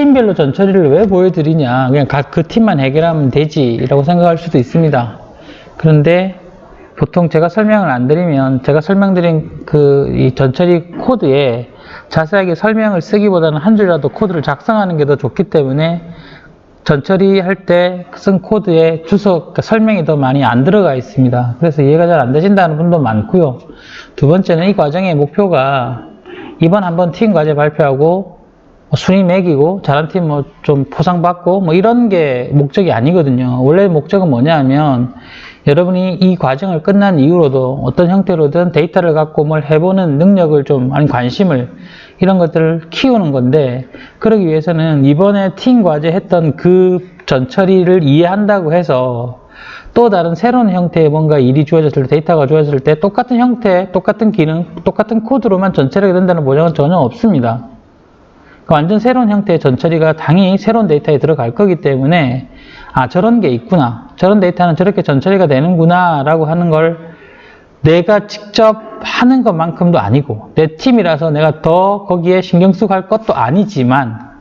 팀별로 전처리를 왜 보여드리냐, 그냥 그 팀만 해결하면 되지 라고 생각할 수도 있습니다. 그런데 보통 제가 설명을 안 드리면, 제가 설명드린 이 전처리 코드에 자세하게 설명을 쓰기보다는 한 줄이라도 코드를 작성하는 게 더 좋기 때문에 전처리 할 때 쓴 코드에 주석, 설명이 더 많이 안 들어가 있습니다. 그래서 이해가 잘 안 되신다는 분도 많고요. 두 번째는 이 과정의 목표가 이번 한번 팀 과제 발표하고 순위 매기고 잘한 팀 좀 포상받고 이런 게 목적이 아니거든요. 원래 목적은 뭐냐 하면 여러분이 이 과정을 끝난 이후로도 어떤 형태로든 데이터를 갖고 뭘 해보는 능력을 아니 관심을, 이런 것들을 키우는 건데, 그러기 위해서는 이번에 팀 과제 했던 그 전처리를 이해한다고 해서 또 다른 새로운 형태의 뭔가 일이 주어졌을 때, 데이터가 주어졌을 때 똑같은 형태, 똑같은 기능, 똑같은 코드로만 전처리가 된다는 보장은 전혀 없습니다. 완전 새로운 형태의 전처리가 당연히 새로운 데이터에 들어갈 거기 때문에 저런 게 있구나, 저런 데이터는 저렇게 전처리가 되는구나 라고 하는 걸 내가 직접 하는 것만큼도 아니고, 내 팀이라서 내가 더 거기에 신경 쓰고 할 것도 아니지만,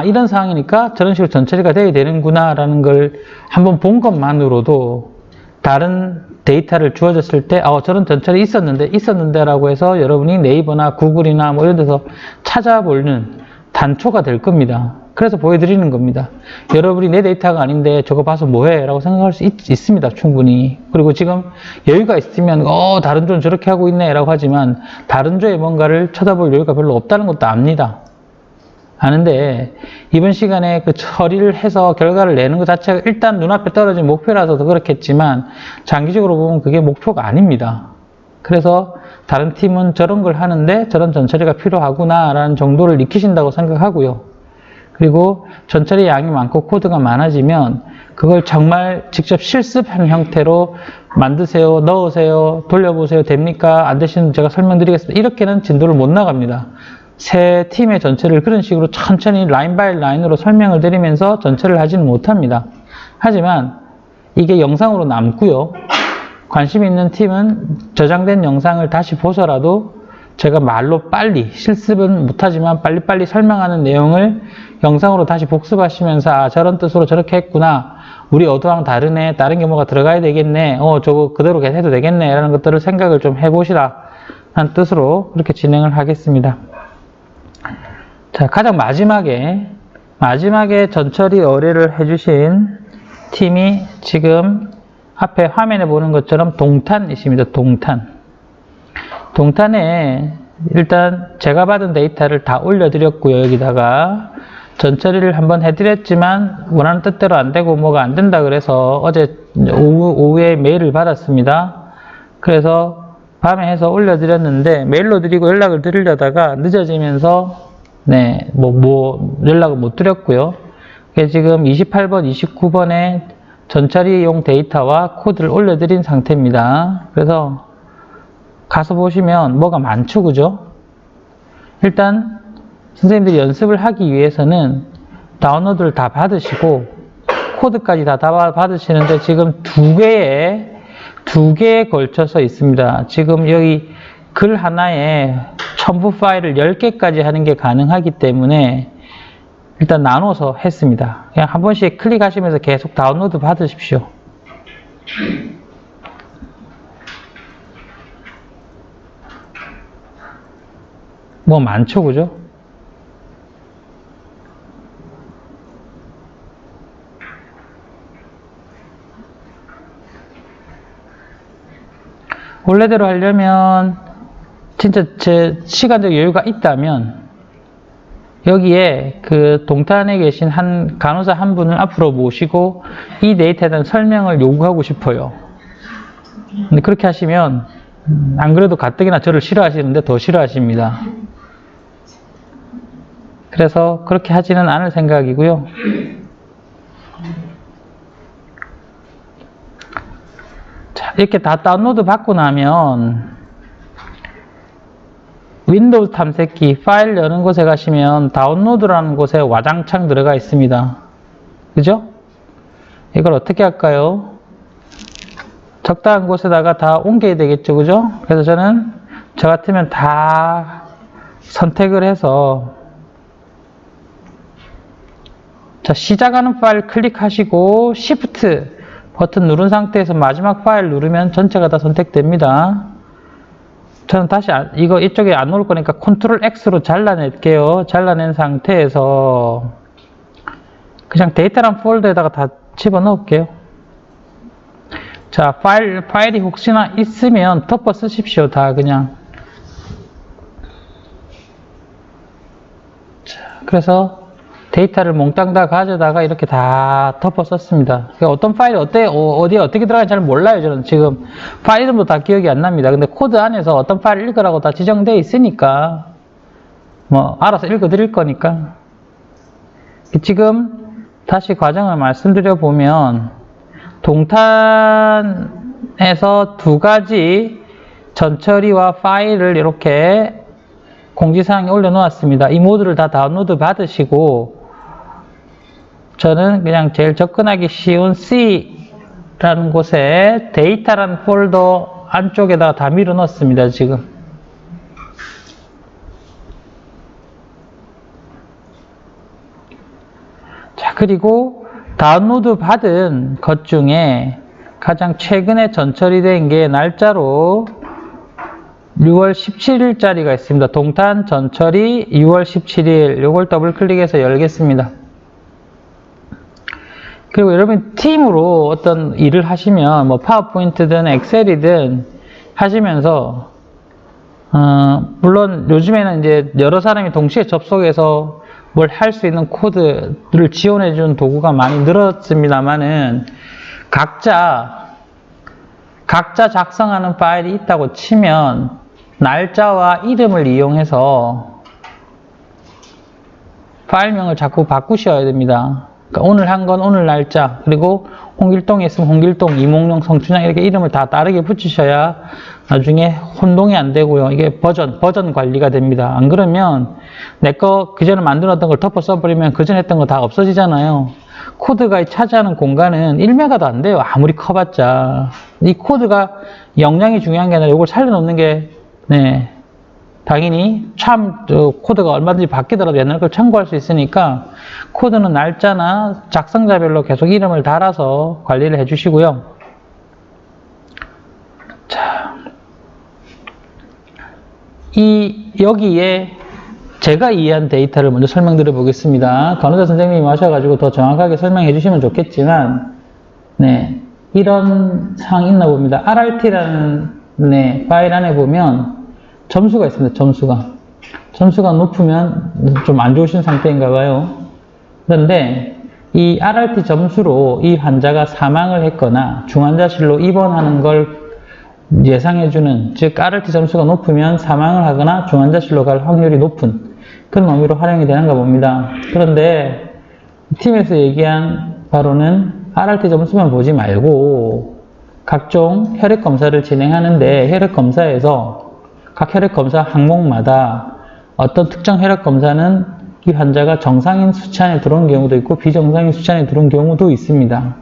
이런 상황이니까 저런 식으로 전처리가 되어야 되는구나 라는 걸 한번 본 것만으로도 다른 데이터를 주어졌을 때 저런 전처리 있었는데 라고 해서 여러분이 네이버나 구글이나 이런 데서 찾아보는 단초가 될 겁니다. 그래서 보여드리는 겁니다. 여러분이 내 데이터가 아닌데 저거 봐서 뭐해? 라고 생각할 수 있습니다. 충분히. 그리고 지금 여유가 있으면 다른 조는 저렇게 하고 있네 라고 하지만 다른 조의 뭔가를 쳐다볼 여유가 별로 없다는 것도 압니다. 아는데 이번 시간에 그 처리를 해서 결과를 내는 것 자체가 일단 눈앞에 떨어진 목표라서 더 그렇겠지만 장기적으로 보면 그게 목표가 아닙니다. 그래서 다른 팀은 저런 걸 하는데 저런 전처리가 필요하구나 라는 정도를 익히신다고 생각하고요. 그리고 전처리 양이 많고 코드가 많아지면 그걸 정말 직접 실습하는 형태로 만드세요, 넣으세요, 돌려보세요, 됩니까? 안 되시는 제가 설명드리겠습니다. 이렇게는 진도를 못 나갑니다. 새 팀의 전체를 그런 식으로 천천히 라인 바이 라인으로 설명을 드리면서 전체를 하지는 못합니다. 하지만 이게 영상으로 남고요. 관심 있는 팀은 저장된 영상을 다시 보서라도 제가 말로 빨리, 실습은 못하지만 빨리빨리 설명하는 내용을 영상으로 다시 복습하시면서 저런 뜻으로 저렇게 했구나, 우리 어도랑 다르네, 다른 게 뭐가 들어가야 되겠네, 저거 그대로 해도 되겠네 라는 것들을 생각을 좀 해보시라 한 뜻으로 그렇게 진행을 하겠습니다. 자, 가장 마지막에 전처리 의뢰를 해주신 팀이 지금 앞에 화면에 보는 것처럼 동탄이십니다. 동탄에 일단 제가 받은 데이터를 다 올려드렸고요. 여기다가 전처리를 한번 해드렸지만 원하는 뜻대로 안 되고 뭐가 안 된다 그래서 어제 오후에 메일을 받았습니다. 그래서 밤에 해서 올려드렸는데 메일로 드리고 연락을 드리려다가 늦어지면서 연락을 못 드렸고요. 지금 28번, 29번에 전처리용 데이터와 코드를 올려드린 상태입니다. 그래서 가서 보시면 뭐가 많죠, 그죠? 일단 선생님들이 연습을 하기 위해서는 다운로드를 다 받으시고 코드까지 다 받으시는데 지금 두 개에 걸쳐서 있습니다. 지금 여기 글 하나에 첨부 파일을 10개까지 하는 게 가능하기 때문에 일단 나눠서 했습니다. 그냥 한 번씩 클릭하시면서 계속 다운로드 받으십시오. 뭐 많죠, 그죠? 원래대로 하려면 진짜 제 시간적 여유가 있다면 여기에 그 동탄에 계신 한 간호사 한 분을 앞으로 모시고 이 데이터에 대한 설명을 요구하고 싶어요. 근데 그렇게 하시면 안 그래도 가뜩이나 저를 싫어하시는데 더 싫어하십니다. 그래서 그렇게 하지는 않을 생각이고요. 자, 이렇게 다 다운로드 받고 나면 윈도우 탐색기 파일 여는 곳에 가시면 다운로드라는 곳에 와장창 들어가 있습니다. 그죠? 이걸 어떻게 할까요? 적당한 곳에다가 다 옮겨야 되겠죠, 그죠? 그래서 저는 저 같으면 다 선택을 해서 자, 시작하는 파일 클릭하시고 Shift 버튼 누른 상태에서 마지막 파일 누르면 전체가 다 선택됩니다. 저는 다시 이거 이쪽에 안 놓을 거니까 Ctrl X로 잘라낼게요. 잘라낸 상태에서 그냥 데이터란 폴더에다가 다 집어넣을게요. 자, 파일이 혹시나 있으면 덮어 쓰십시오. 다 그냥. 자, 그래서 데이터를 몽땅 다 가져다가 이렇게 다 덮어 썼습니다. 그러니까 어떤 파일이 어디에 어떻게 들어가는지 잘 몰라요. 저는 지금 파일 이름도 다 기억이 안 납니다. 근데 코드 안에서 어떤 파일을 읽으라고 다 지정되어 있으니까 뭐 알아서 읽어 드릴 거니까. 지금 다시 과정을 말씀드려 보면 동탄에서 두 가지 전처리와 파일을 이렇게 공지사항에 올려놓았습니다. 이 모두를 다 다운로드 받으시고 저는 그냥 제일 접근하기 쉬운 C라는 곳에 데이터라는 폴더 안쪽에다가 다 밀어 넣었습니다. 지금. 자, 그리고 다운로드 받은 것 중에 가장 최근에 전처리된 게 날짜로 6월 17일짜리가 있습니다. 동탄 전처리 6월 17일. 요걸 더블 클릭해서 열겠습니다. 그리고 여러분 팀으로 어떤 일을 하시면 뭐 파워포인트든 엑셀이든 하시면서 물론 요즘에는 이제 여러 사람이 동시에 접속해서 뭘 할 수 있는 코드를 지원해 준 도구가 많이 늘었습니다만은 각자 작성하는 파일이 있다고 치면 날짜와 이름을 이용해서 파일명을 자꾸 바꾸셔야 됩니다. 그러니까 오늘 한 건 오늘 날짜, 그리고 홍길동에 있으면 홍길동, 이몽룡, 성춘향 이렇게 이름을 다 다르게 붙이셔야 나중에 혼동이 안 되고요. 이게 버전 관리가 됩니다. 안 그러면 내 거 그전에 만들었던 걸 덮어 써버리면 그전에 했던 거 다 없어지잖아요. 코드가 차지하는 공간은 1메가도 안 돼요. 아무리 커봤자. 이 코드가 역량이 중요한 게 아니라 이걸 살려놓는 게 당연히 참 코드가 얼마든지 바뀌더라도 옛날 걸 참고할 수 있으니까 코드는 날짜나 작성자별로 계속 이름을 달아서 관리를 해주시고요. 자, 여기에 제가 이해한 데이터를 먼저 설명드려 보겠습니다. 간호사 선생님이 하셔가지고 더 정확하게 설명해 주시면 좋겠지만, 이런 사항이 있나 봅니다. RRT라는 파일 안에 보면 점수가 있습니다. 점수가 높으면 좀 안 좋으신 상태인가 봐요. 그런데 이 RRT 점수로 이 환자가 사망을 했거나 중환자실로 입원하는 걸 예상해주는, 즉 RRT 점수가 높으면 사망을 하거나 중환자실로 갈 확률이 높은 그런 의미로 활용이 되는가 봅니다. 그런데 팀에서 얘기한 바로는 RRT 점수만 보지 말고 각종 혈액검사를 진행하는데 혈액검사에서 각 혈액검사 항목마다 어떤 특정 혈액검사는 이 환자가 정상인 수치 안에 들어온 경우도 있고 비정상인 수치 안에 들어온 경우도 있습니다.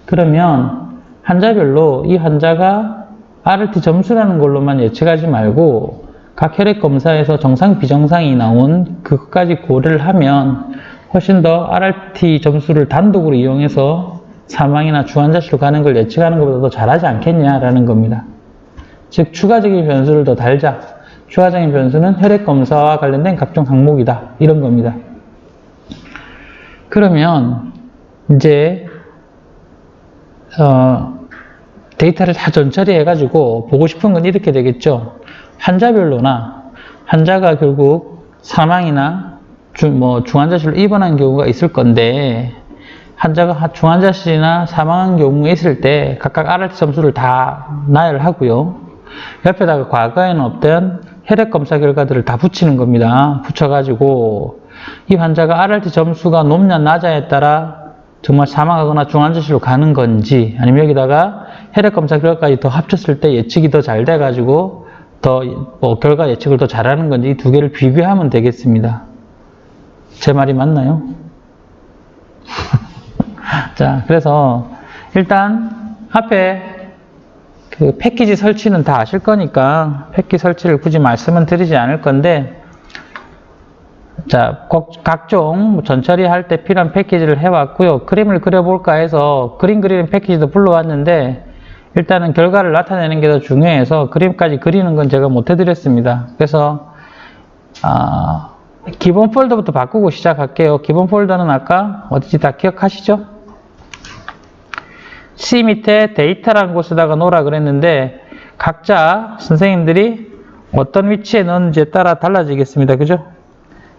그러면 환자별로 이 환자가 RRT 점수라는 걸로만 예측하지 말고 각 혈액검사에서 정상, 비정상이 나온 그것까지 고려를 하면 훨씬 더 RRT 점수를 단독으로 이용해서 사망이나 중환자실로 가는 걸 예측하는 것보다 더 잘하지 않겠냐라는 겁니다. 즉 추가적인 변수를 더 달자. 추가적인 변수는 혈액검사와 관련된 각종 항목이다. 이런 겁니다. 그러면 이제 데이터를 다 전처리해 가지고 보고 싶은 건 이렇게 되겠죠. 환자별로나 환자가 결국 사망이나 중환자실로 입원한 경우가 있을 건데 환자가 중환자실이나 사망한 경우에 있을 때 각각 RRT 점수를 다 나열하고요. 옆에다가 과거에는 없던 혈액검사 결과들을 다 붙이는 겁니다. 붙여가지고 이 환자가 RRT 점수가 높냐 낮아에 따라 정말 사망하거나 중환자실로 가는 건지, 아니면 여기다가 혈액검사 결과까지 더 합쳤을 때 예측이 더 잘 돼가지고 결과 예측을 더 잘하는 건지 이 두 개를 비교하면 되겠습니다. 제 말이 맞나요? 자, 그래서 일단 앞에 그 패키지 설치는 다 아실 거니까 패키지 설치를 굳이 말씀은 드리지 않을 건데, 자, 각종 전처리 할 때 필요한 패키지를 해왔고요. 그림을 그려볼까 해서 그림 그리는 패키지도 불러왔는데 일단은 결과를 나타내는 게 더 중요해서 그림까지 그리는 건 제가 못 해드렸습니다. 그래서 기본 폴더부터 바꾸고 시작할게요. 기본 폴더는 아까 어디지 다 기억하시죠? C 밑에 데이터라는 곳에다가 놓으라 그랬는데 각자 선생님들이 어떤 위치에 넣는지에 따라 달라지겠습니다. 그죠?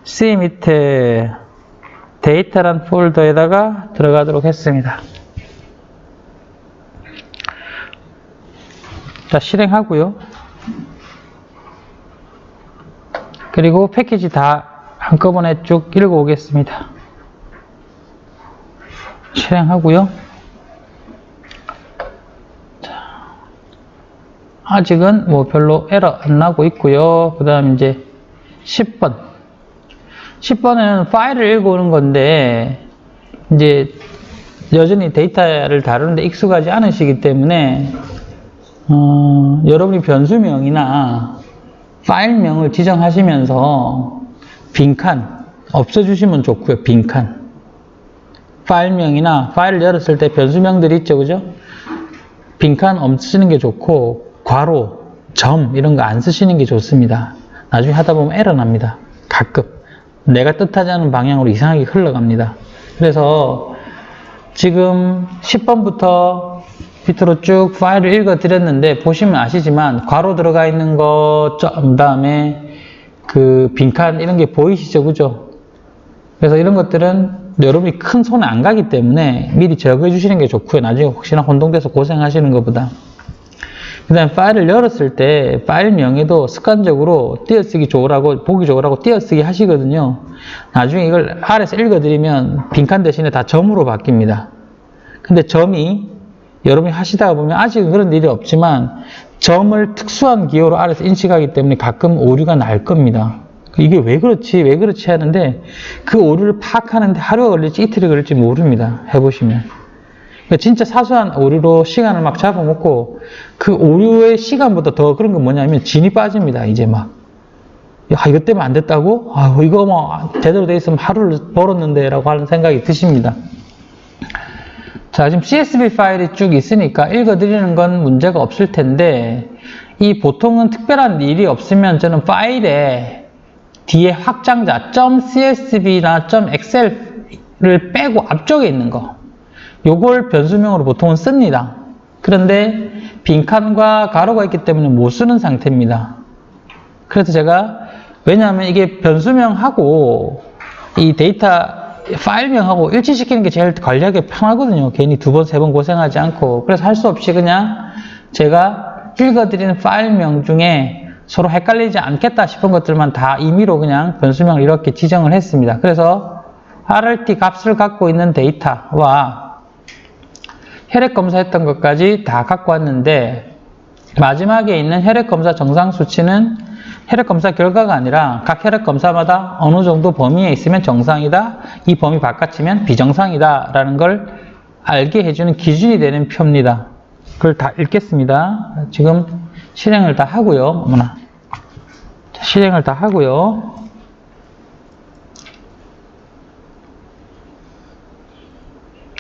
C 밑에 데이터란 폴더에다가 들어가도록 했습니다. 자, 실행하고요. 그리고 패키지 다 한꺼번에 쭉 읽어오겠습니다. 실행하고요. 자, 아직은 뭐 별로 에러 안 나고 있고요. 그 다음 이제 10번. 10번은 파일을 읽어오는 건데, 이제 여전히 데이터를 다루는데 익숙하지 않으시기 때문에, 여러분이 변수명이나 파일명을 지정하시면서 빈칸 없애주시면 좋고요. 빈칸. 파일명이나 파일을 열었을 때 변수명들이 있죠. 그죠? 빈칸 없으시는 게 좋고, 괄호, 점 이런 거 안 쓰시는 게 좋습니다. 나중에 하다 보면 에러 납니다. 가끔. 내가 뜻하지 않은 방향으로 이상하게 흘러갑니다. 그래서 지금 10번부터 밑으로 쭉 파일을 읽어드렸는데 보시면 아시지만 괄호 들어가 있는 거, 다음에 그 빈칸 이런 게 보이시죠? 그죠? 그래서 이런 것들은 여러분이 큰 손에 안 가기 때문에 미리 적어 주시는 게 좋고요. 나중에 혹시나 혼동돼서 고생하시는 것보다. 그 다음에 파일을 열었을 때 파일명에도 습관적으로 띄어쓰기 좋으라고, 보기 좋으라고 띄어쓰기 하시거든요. 나중에 이걸 아래서 읽어드리면 빈칸 대신에 다 점으로 바뀝니다. 근데 점이 여러분이 하시다가 보면 아직은 그런 일이 없지만 점을 특수한 기호로 아래서 인식하기 때문에 가끔 오류가 날 겁니다. 이게 왜 그렇지 하는데 그 오류를 파악하는데 하루가 걸릴지 이틀이 걸릴지 모릅니다. 해보시면. 그러니까 진짜 사소한 오류로 시간을 막 잡아먹고 그 오류의 시간보다 더 그런 건 뭐냐면 진이 빠집니다. 이제 막. 야, 이것 때문에 안 됐다고? 아, 이거 뭐 제대로 돼 있으면 하루를 벌었는데 라고 하는 생각이 드십니다. 자, 지금 CSV 파일이 쭉 있으니까 읽어드리는 건 문제가 없을 텐데 이 보통은 특별한 일이 없으면 저는 파일에 뒤에 확장자 .csv나 .excel을 빼고 앞쪽에 있는 거 요걸 변수명으로 보통은 씁니다. 그런데 빈칸과 가로가 있기 때문에 못 쓰는 상태입니다. 그래서 제가 왜냐하면 이게 변수명하고 이 데이터 파일명하고 일치시키는 게 제일 관리하기 편하거든요. 괜히 두 번, 세 번 고생하지 않고. 그래서 할 수 없이 그냥 제가 읽어드리는 파일명 중에 서로 헷갈리지 않겠다 싶은 것들만 다 임의로 그냥 변수명을 이렇게 지정을 했습니다. 그래서 RRT 값을 갖고 있는 데이터와 혈액 검사했던 것까지 다 갖고 왔는데 마지막에 있는 혈액 검사 정상 수치는 혈액 검사 결과가 아니라 각 혈액 검사마다 어느 정도 범위에 있으면 정상이다, 이 범위 바깥이면 비정상이다 라는 걸 알게 해주는 기준이 되는 표입니다. 그걸 다 읽겠습니다. 지금 실행을 다 하고요. 어머나. 실행을 다 하고요.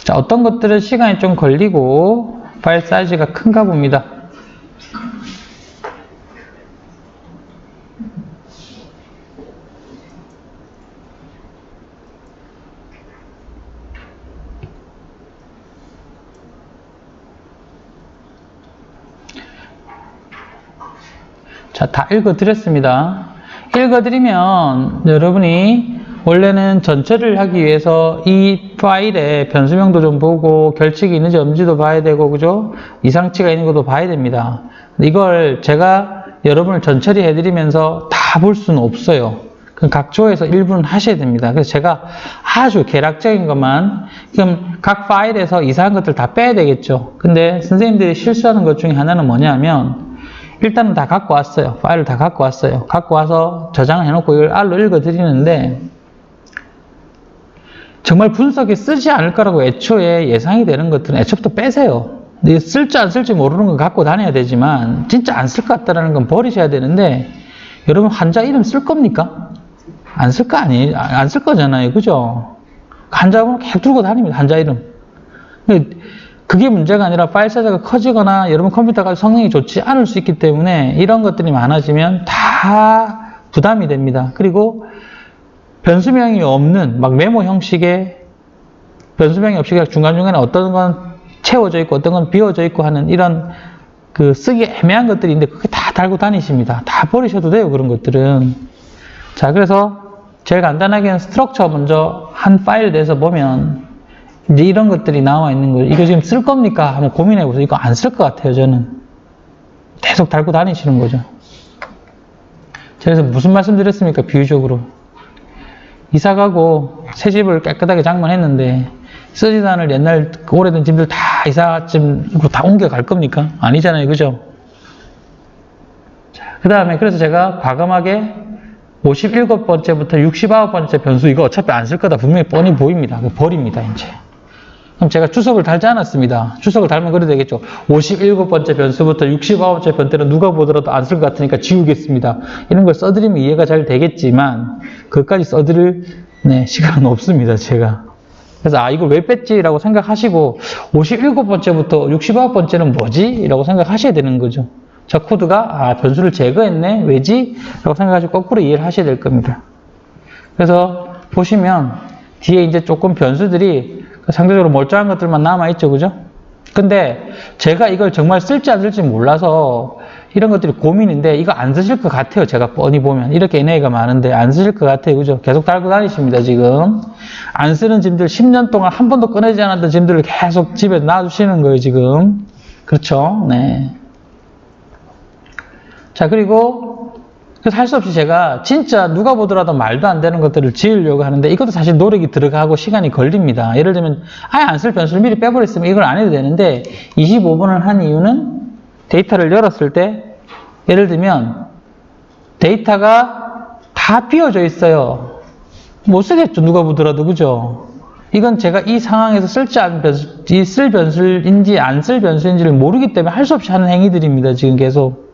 자, 어떤 것들은 시간이 좀 걸리고 파일 사이즈가 큰가 봅니다. 자, 다 읽어드렸습니다. 읽어드리면 여러분이 원래는 전체를 하기 위해서 이 파일에 변수명도 좀 보고 결칙이 있는지 없는지도 봐야 되고, 그죠? 이상치가 있는 것도 봐야 됩니다. 이걸 제가 여러분을 전처리 해드리면서 다 볼 수는 없어요. 각 조에서 일부는 하셔야 됩니다. 그래서 제가 아주 개략적인 것만, 그럼 각 파일에서 이상한 것들 다 빼야 되겠죠. 근데 선생님들이 실수하는 것 중에 하나는 뭐냐면, 일단은 다 갖고 왔어요. 파일을 다 갖고 왔어요. 갖고 와서 저장을 해놓고 이걸 R로 읽어드리는데, 정말 분석에 쓰지 않을 거라고 애초에 예상이 되는 것들은 애초부터 빼세요. 쓸지 안 쓸지 모르는 건 갖고 다녀야 되지만 진짜 안 쓸 것 같다는 건 버리셔야 되는데 여러분 환자 이름 쓸 겁니까? 안 쓸 거 아니에요? 안 쓸 거잖아요. 그죠? 한자음은 계속 들고 다닙니다. 한자 이름. 그게 문제가 아니라 파일 사이즈가 커지거나 여러분 컴퓨터가 성능이 좋지 않을 수 있기 때문에 이런 것들이 많아지면 다 부담이 됩니다. 그리고 변수명이 없는 막 메모 형식의 변수명이 없이 중간중간에 어떤 건 채워져 있고 어떤 건 비워져 있고 하는 이런 그 쓰기 애매한 것들이 있는데 그게 다 달고 다니십니다. 다 버리셔도 돼요. 그런 것들은. 자, 그래서 제일 간단하게는 스트럭처 먼저 한 파일에 대해서 보면 이제 이런 것들이 나와 있는 거예요. 이거 지금 쓸 겁니까? 한번 고민해 보세요. 이거 안 쓸 것 같아요, 저는. 계속 달고 다니시는 거죠. 그래서 무슨 말씀 드렸습니까? 비유적으로. 이사 가고 새 집을 깨끗하게 장만했는데 쓰지도 않을 옛날 오래된 짐들 다 이사쯤으로 다 옮겨갈 겁니까? 아니잖아요. 그죠? 그 다음에 그래서 제가 과감하게 57번째부터 69번째 변수 이거 어차피 안 쓸 거다 분명히 뻔히 보입니다. 버립니다. 이제. 그럼 제가 주석을 달지 않았습니다. 주석을 달면 그래도 되겠죠. 57번째 변수부터 69번째 변태는 누가 보더라도 안 쓸 것 같으니까 지우겠습니다. 이런 걸 써드리면 이해가 잘 되겠지만 그것까지 써드릴 시간은 없습니다. 제가. 그래서 이걸 왜 뺐지라고 생각하시고 57번째부터 69번째는 뭐지? 라고 생각하셔야 되는 거죠. 저 코드가 변수를 제거했네? 왜지? 라고 생각하시고 거꾸로 이해를 하셔야 될 겁니다. 그래서 보시면 뒤에 이제 조금 변수들이 상대적으로 멀쩡한 것들만 남아있죠. 그죠? 근데 제가 이걸 정말 쓸지 안 쓸지 몰라서 이런 것들이 고민인데 이거 안 쓰실 것 같아요. 제가 뻔히 보면. 이렇게 NA가 많은데 안 쓰실 것 같아요. 그죠? 계속 달고 다니십니다. 지금. 안 쓰는 짐들 10년 동안 한 번도 꺼내지 않았던 짐들을 계속 집에 놔두시는 거예요. 지금. 그렇죠? 네. 자, 그리고 할 수 없이 제가 진짜 누가 보더라도 말도 안 되는 것들을 지으려고 하는데 이것도 사실 노력이 들어가고 시간이 걸립니다. 예를 들면 아예 안 쓸 변수를 미리 빼버렸으면 이걸 안 해도 되는데 25번을 한 이유는 데이터를 열었을 때 예를 들면 데이터가 다 비워져 있어요. 못 쓰겠죠. 누가 보더라도. 그죠? 이건 제가 이 상황에서 쓸지 않은 변수, 쓸 변수인지 안 쓸 변수인지를 모르기 때문에 할 수 없이 하는 행위들입니다. 지금 계속.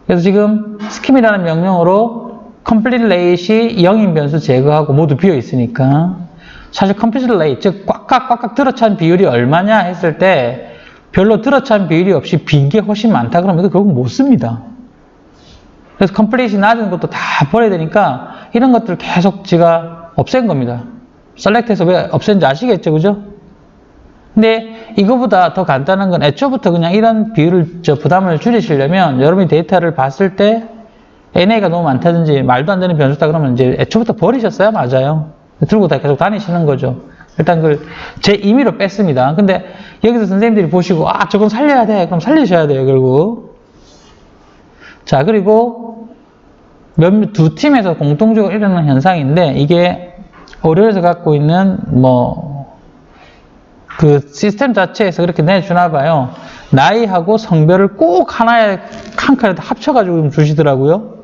그래서 지금 schem이라는 명령어로 complete late이 0인 변수 제거하고 모두 비어 있으니까 사실 complete late, 즉 꽉꽉 들어찬 비율이 얼마냐 했을 때 별로 들어찬 비율이 없이 빈 게 훨씬 많다 그러면 이거 결국 못 씁니다. 그래서 complete이 낮은 것도 다 버려야 되니까 이런 것들을 계속 제가 없앤 겁니다. select해서 왜 없앤지 아시겠죠? 그죠? 근데 이거보다 더 간단한 건 애초부터 그냥 이런 비율을 부담을 줄이시려면 여러분이 데이터를 봤을 때 NA가 너무 많다든지 말도 안 되는 변수다 그러면 이제 애초부터 버리셨어야 맞아요. 들고 다 계속 다니시는 거죠. 일단 그걸 제 임의로 뺐습니다. 근데 여기서 선생님들이 보시고 저건 살려야 돼. 그럼 살리셔야 돼요. 결국. 자, 그리고 두 팀에서 공통적으로 일어나는 현상인데 이게 오류에서 갖고 있는 그 시스템 자체에서 그렇게 내주나 봐요. 나이하고 성별을 꼭 한 칸에 합쳐가지고 주시더라고요.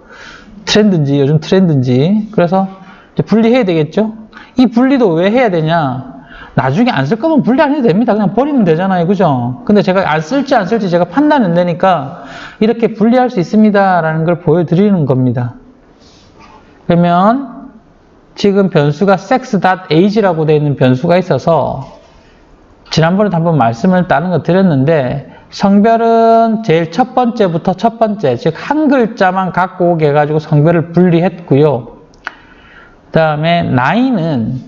트렌드인지, 요즘 트렌드인지. 그래서 이제 분리해야 되겠죠? 이 분리도 왜 해야 되냐? 나중에 안 쓸 거면 분리 안 해도 됩니다. 그냥 버리면 되잖아요. 그죠? 근데 제가 안 쓸지 제가 판단은 되니까 이렇게 분리할 수 있습니다. 라는 걸 보여드리는 겁니다. 그러면 지금 변수가 sex.age라고 되어 있는 변수가 있어서 지난번에도 한번 말씀을 다른 거 드렸는데 성별은 제일 첫 번째부터 첫 번째, 즉 한 글자만 갖고 오게 해가지고 성별을 분리했고요. 그 다음에 나이는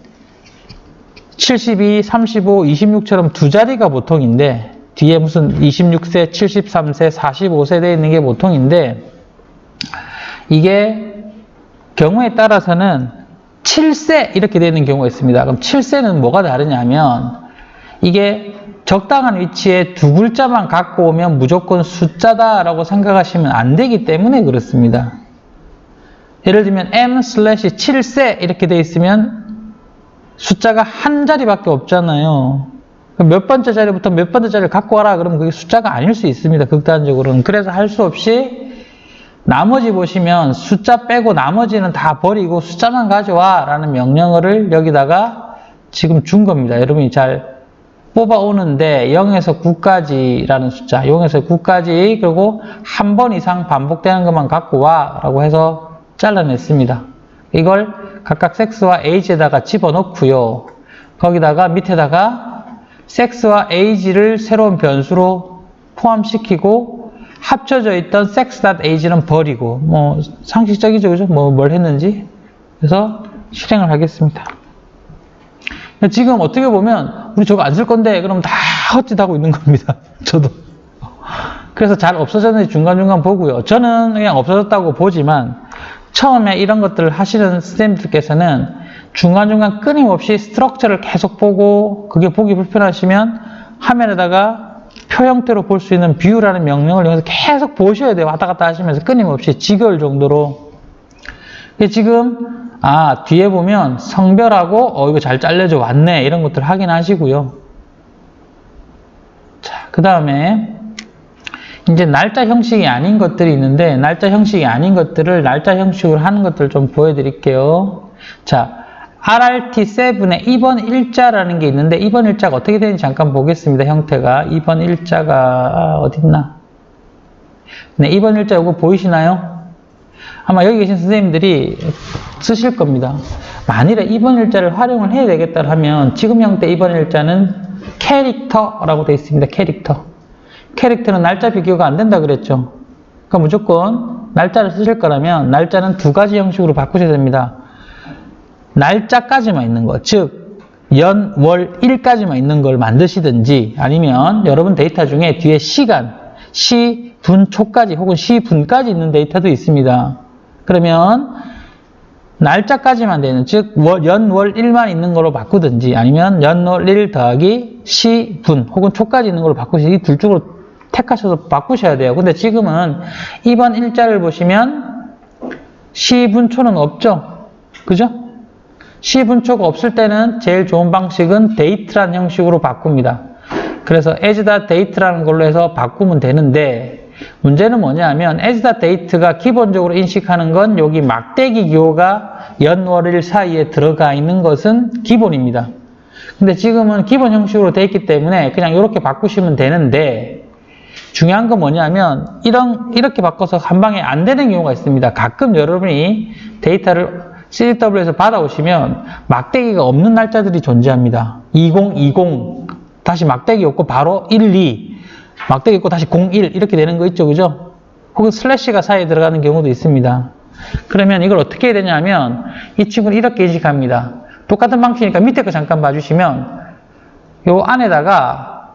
72, 35, 26처럼 두 자리가 보통인데 뒤에 무슨 26세, 73세, 45세 되어 있는 게 보통인데 이게 경우에 따라서는 7세 이렇게 되어 있는 경우가 있습니다. 그럼 7세는 뭐가 다르냐면 이게 적당한 위치에 두 글자만 갖고 오면 무조건 숫자다라고 생각하시면 안 되기 때문에 그렇습니다. 예를 들면 m/7세 이렇게 되어 있으면 숫자가 한 자리밖에 없잖아요. 몇 번째 자리부터 몇 번째 자리를 갖고 와라 그러면 그게 숫자가 아닐 수 있습니다. 극단적으로는. 그래서 할 수 없이 나머지 보시면 숫자 빼고 나머지는 다 버리고 숫자만 가져와 라는 명령어를 여기다가 지금 준 겁니다. 여러분이 잘 뽑아오는데 0에서 9까지라는 숫자, 0에서 9까지 그리고 한 번 이상 반복되는 것만 갖고 와 라고 해서 잘라냈습니다. 이걸 각각 섹스와 에이지에다가 집어넣고요. 거기다가 밑에다가 섹스와 에이지를 새로운 변수로 포함시키고 합쳐져 있던 sex.age는 버리고 뭐 상식적이죠, 그죠? 뭘 했는지. 그래서 실행을 하겠습니다. 지금 어떻게 보면 우리 저거 안 쓸 건데 그럼 다 헛짓하고 있는 겁니다. 저도. 그래서 잘 없어졌는지 중간중간 보고요. 저는 그냥 없어졌다고 보지만 처음에 이런 것들을 하시는 선생님들께서는 중간중간 끊임없이 스트럭처를 계속 보고 그게 보기 불편하시면 화면에다가 표 형태로 볼 수 있는 뷰라는 명령을 이용해서 계속 보셔야 돼요. 왔다 갔다 하시면서 끊임없이 지겨울 정도로. 지금 뒤에 보면 성별하고 이거 잘 잘려져 왔네 이런 것들 확인하시고요. 자, 그 다음에 이제 날짜 형식이 아닌 것들이 있는데 날짜 형식이 아닌 것들을 날짜 형식으로 하는 것들을 좀 보여드릴게요. 자, RRT7에 2번 일자라는 게 있는데 2번 일자가 어떻게 되는지 잠깐 보겠습니다. 형태가 2번 일자가 어딨나? 네, 2번 일자 이거 보이시나요? 아마 여기 계신 선생님들이 쓰실 겁니다. 만일에 2번 일자를 활용을 해야 되겠다 하면 지금 형태 2번 일자는 캐릭터라고 되어 있습니다. 캐릭터는 날짜 비교가 안 된다 그랬죠. 그러니까 무조건 날짜를 쓰실 거라면 날짜는 두 가지 형식으로 바꾸셔야 됩니다. 날짜까지만 있는 거, 즉 연, 월, 일까지만 있는 걸 만드시든지 아니면 여러분 데이터 중에 뒤에 시간, 시, 분, 초까지 혹은 시, 분까지 있는 데이터도 있습니다. 그러면 날짜까지만 되는, 즉 연, 월, 일만 있는 걸로 바꾸든지 아니면 연, 월, 일 더하기 시, 분 혹은 초까지 있는 걸로 바꾸시든지 이 둘 중으로 택하셔서 바꾸셔야 돼요. 근데 지금은 2번 일자를 보시면 시, 분, 초는 없죠? 그죠? 시, 분, 초가 없을 때는 제일 좋은 방식은 date라는 형식으로 바꿉니다. 그래서 as.date라는 걸로 해서 바꾸면 되는데 문제는 뭐냐면 as.date가 기본적으로 인식하는 건 여기 막대기 기호가 연, 월, 일 사이에 들어가 있는 것은 기본입니다. 근데 지금은 기본 형식으로 되어 있기 때문에 그냥 이렇게 바꾸시면 되는데 중요한 건 뭐냐면 이렇게 바꿔서 한 방에 안 되는 경우가 있습니다. 가끔 여러분이 데이터를 CDW에서 받아오시면 막대기가 없는 날짜들이 존재합니다. 2020 다시 막대기 없고 바로 12 막대기 있고 다시 01 이렇게 되는 거 있죠, 그죠? 혹은 슬래시가 사이에 들어가는 경우도 있습니다. 그러면 이걸 어떻게 해야 되냐면 이 친구는 이렇게 인식합니다. 똑같은 방식이니까 밑에 거 잠깐 봐주시면 요 안에다가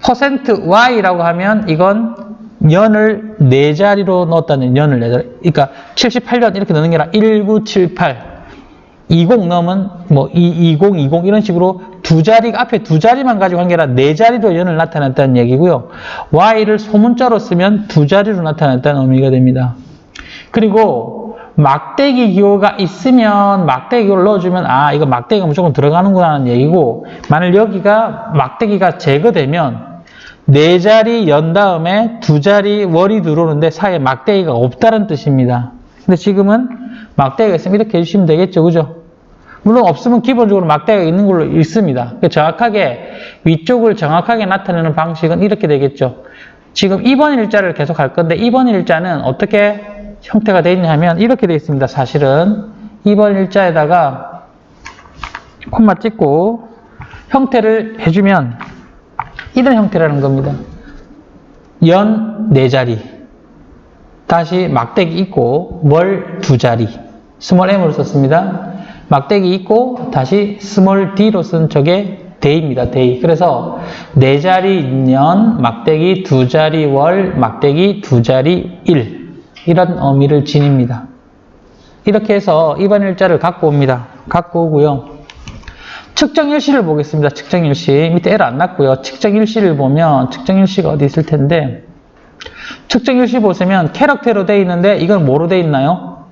%y라고 하면 이건 년을 4자리로 넣었다는 연을 4자리. 그러니까 78년 이렇게 넣는 게 아니라 1978. 20 넣으면 뭐 2020 이런 식으로 두 자리, 앞에 두 자리만 가지고 한 게 아니라 4자리로 연을 나타냈다는 얘기고요. y를 소문자로 쓰면 두 자리로 나타냈다는 의미가 됩니다. 그리고 막대기 기호가 있으면 막대기 기호를 넣어주면 이거 막대기가 무조건 들어가는구나 하는 얘기고 만일 여기가 막대기가 제거되면 4자리 연 다음에 2자리 월이 들어오는데 사이에 막대기가 없다는 뜻입니다. 근데 지금은 막대기가 있으면 이렇게 해주시면 되겠죠, 그죠? 물론 없으면 기본적으로 막대기가 있는 걸로 읽습니다. 정확하게 위쪽을 정확하게 나타내는 방식은 이렇게 되겠죠. 지금 2번 일자를 계속 할 건데 2번 일자는 어떻게 형태가 되어 있냐면 이렇게 되어 있습니다. 사실은 2번 일자에다가 콤마 찍고 형태를 해주면 이런 형태라는 겁니다. 연 4자리 다시 막대기 있고 월 2자리 스몰 m으로 썼습니다. 막대기 있고 다시 스몰 d로 쓴 저게 day입니다. day. 그래서 4자리 년 막대기 2자리 월 막대기 2자리 일 이런 의미를 지닙니다. 이렇게 해서 2번 일자를 갖고 옵니다. 갖고 오고요. 측정 일시를 보겠습니다. 측정 일시. 밑에 L 안 났고요. 측정 일시를 보면 측정 일시가 어디 있을 텐데 측정 일시 보시면 캐럭터로 되어 있는데 이건 뭐로 되어 있나요?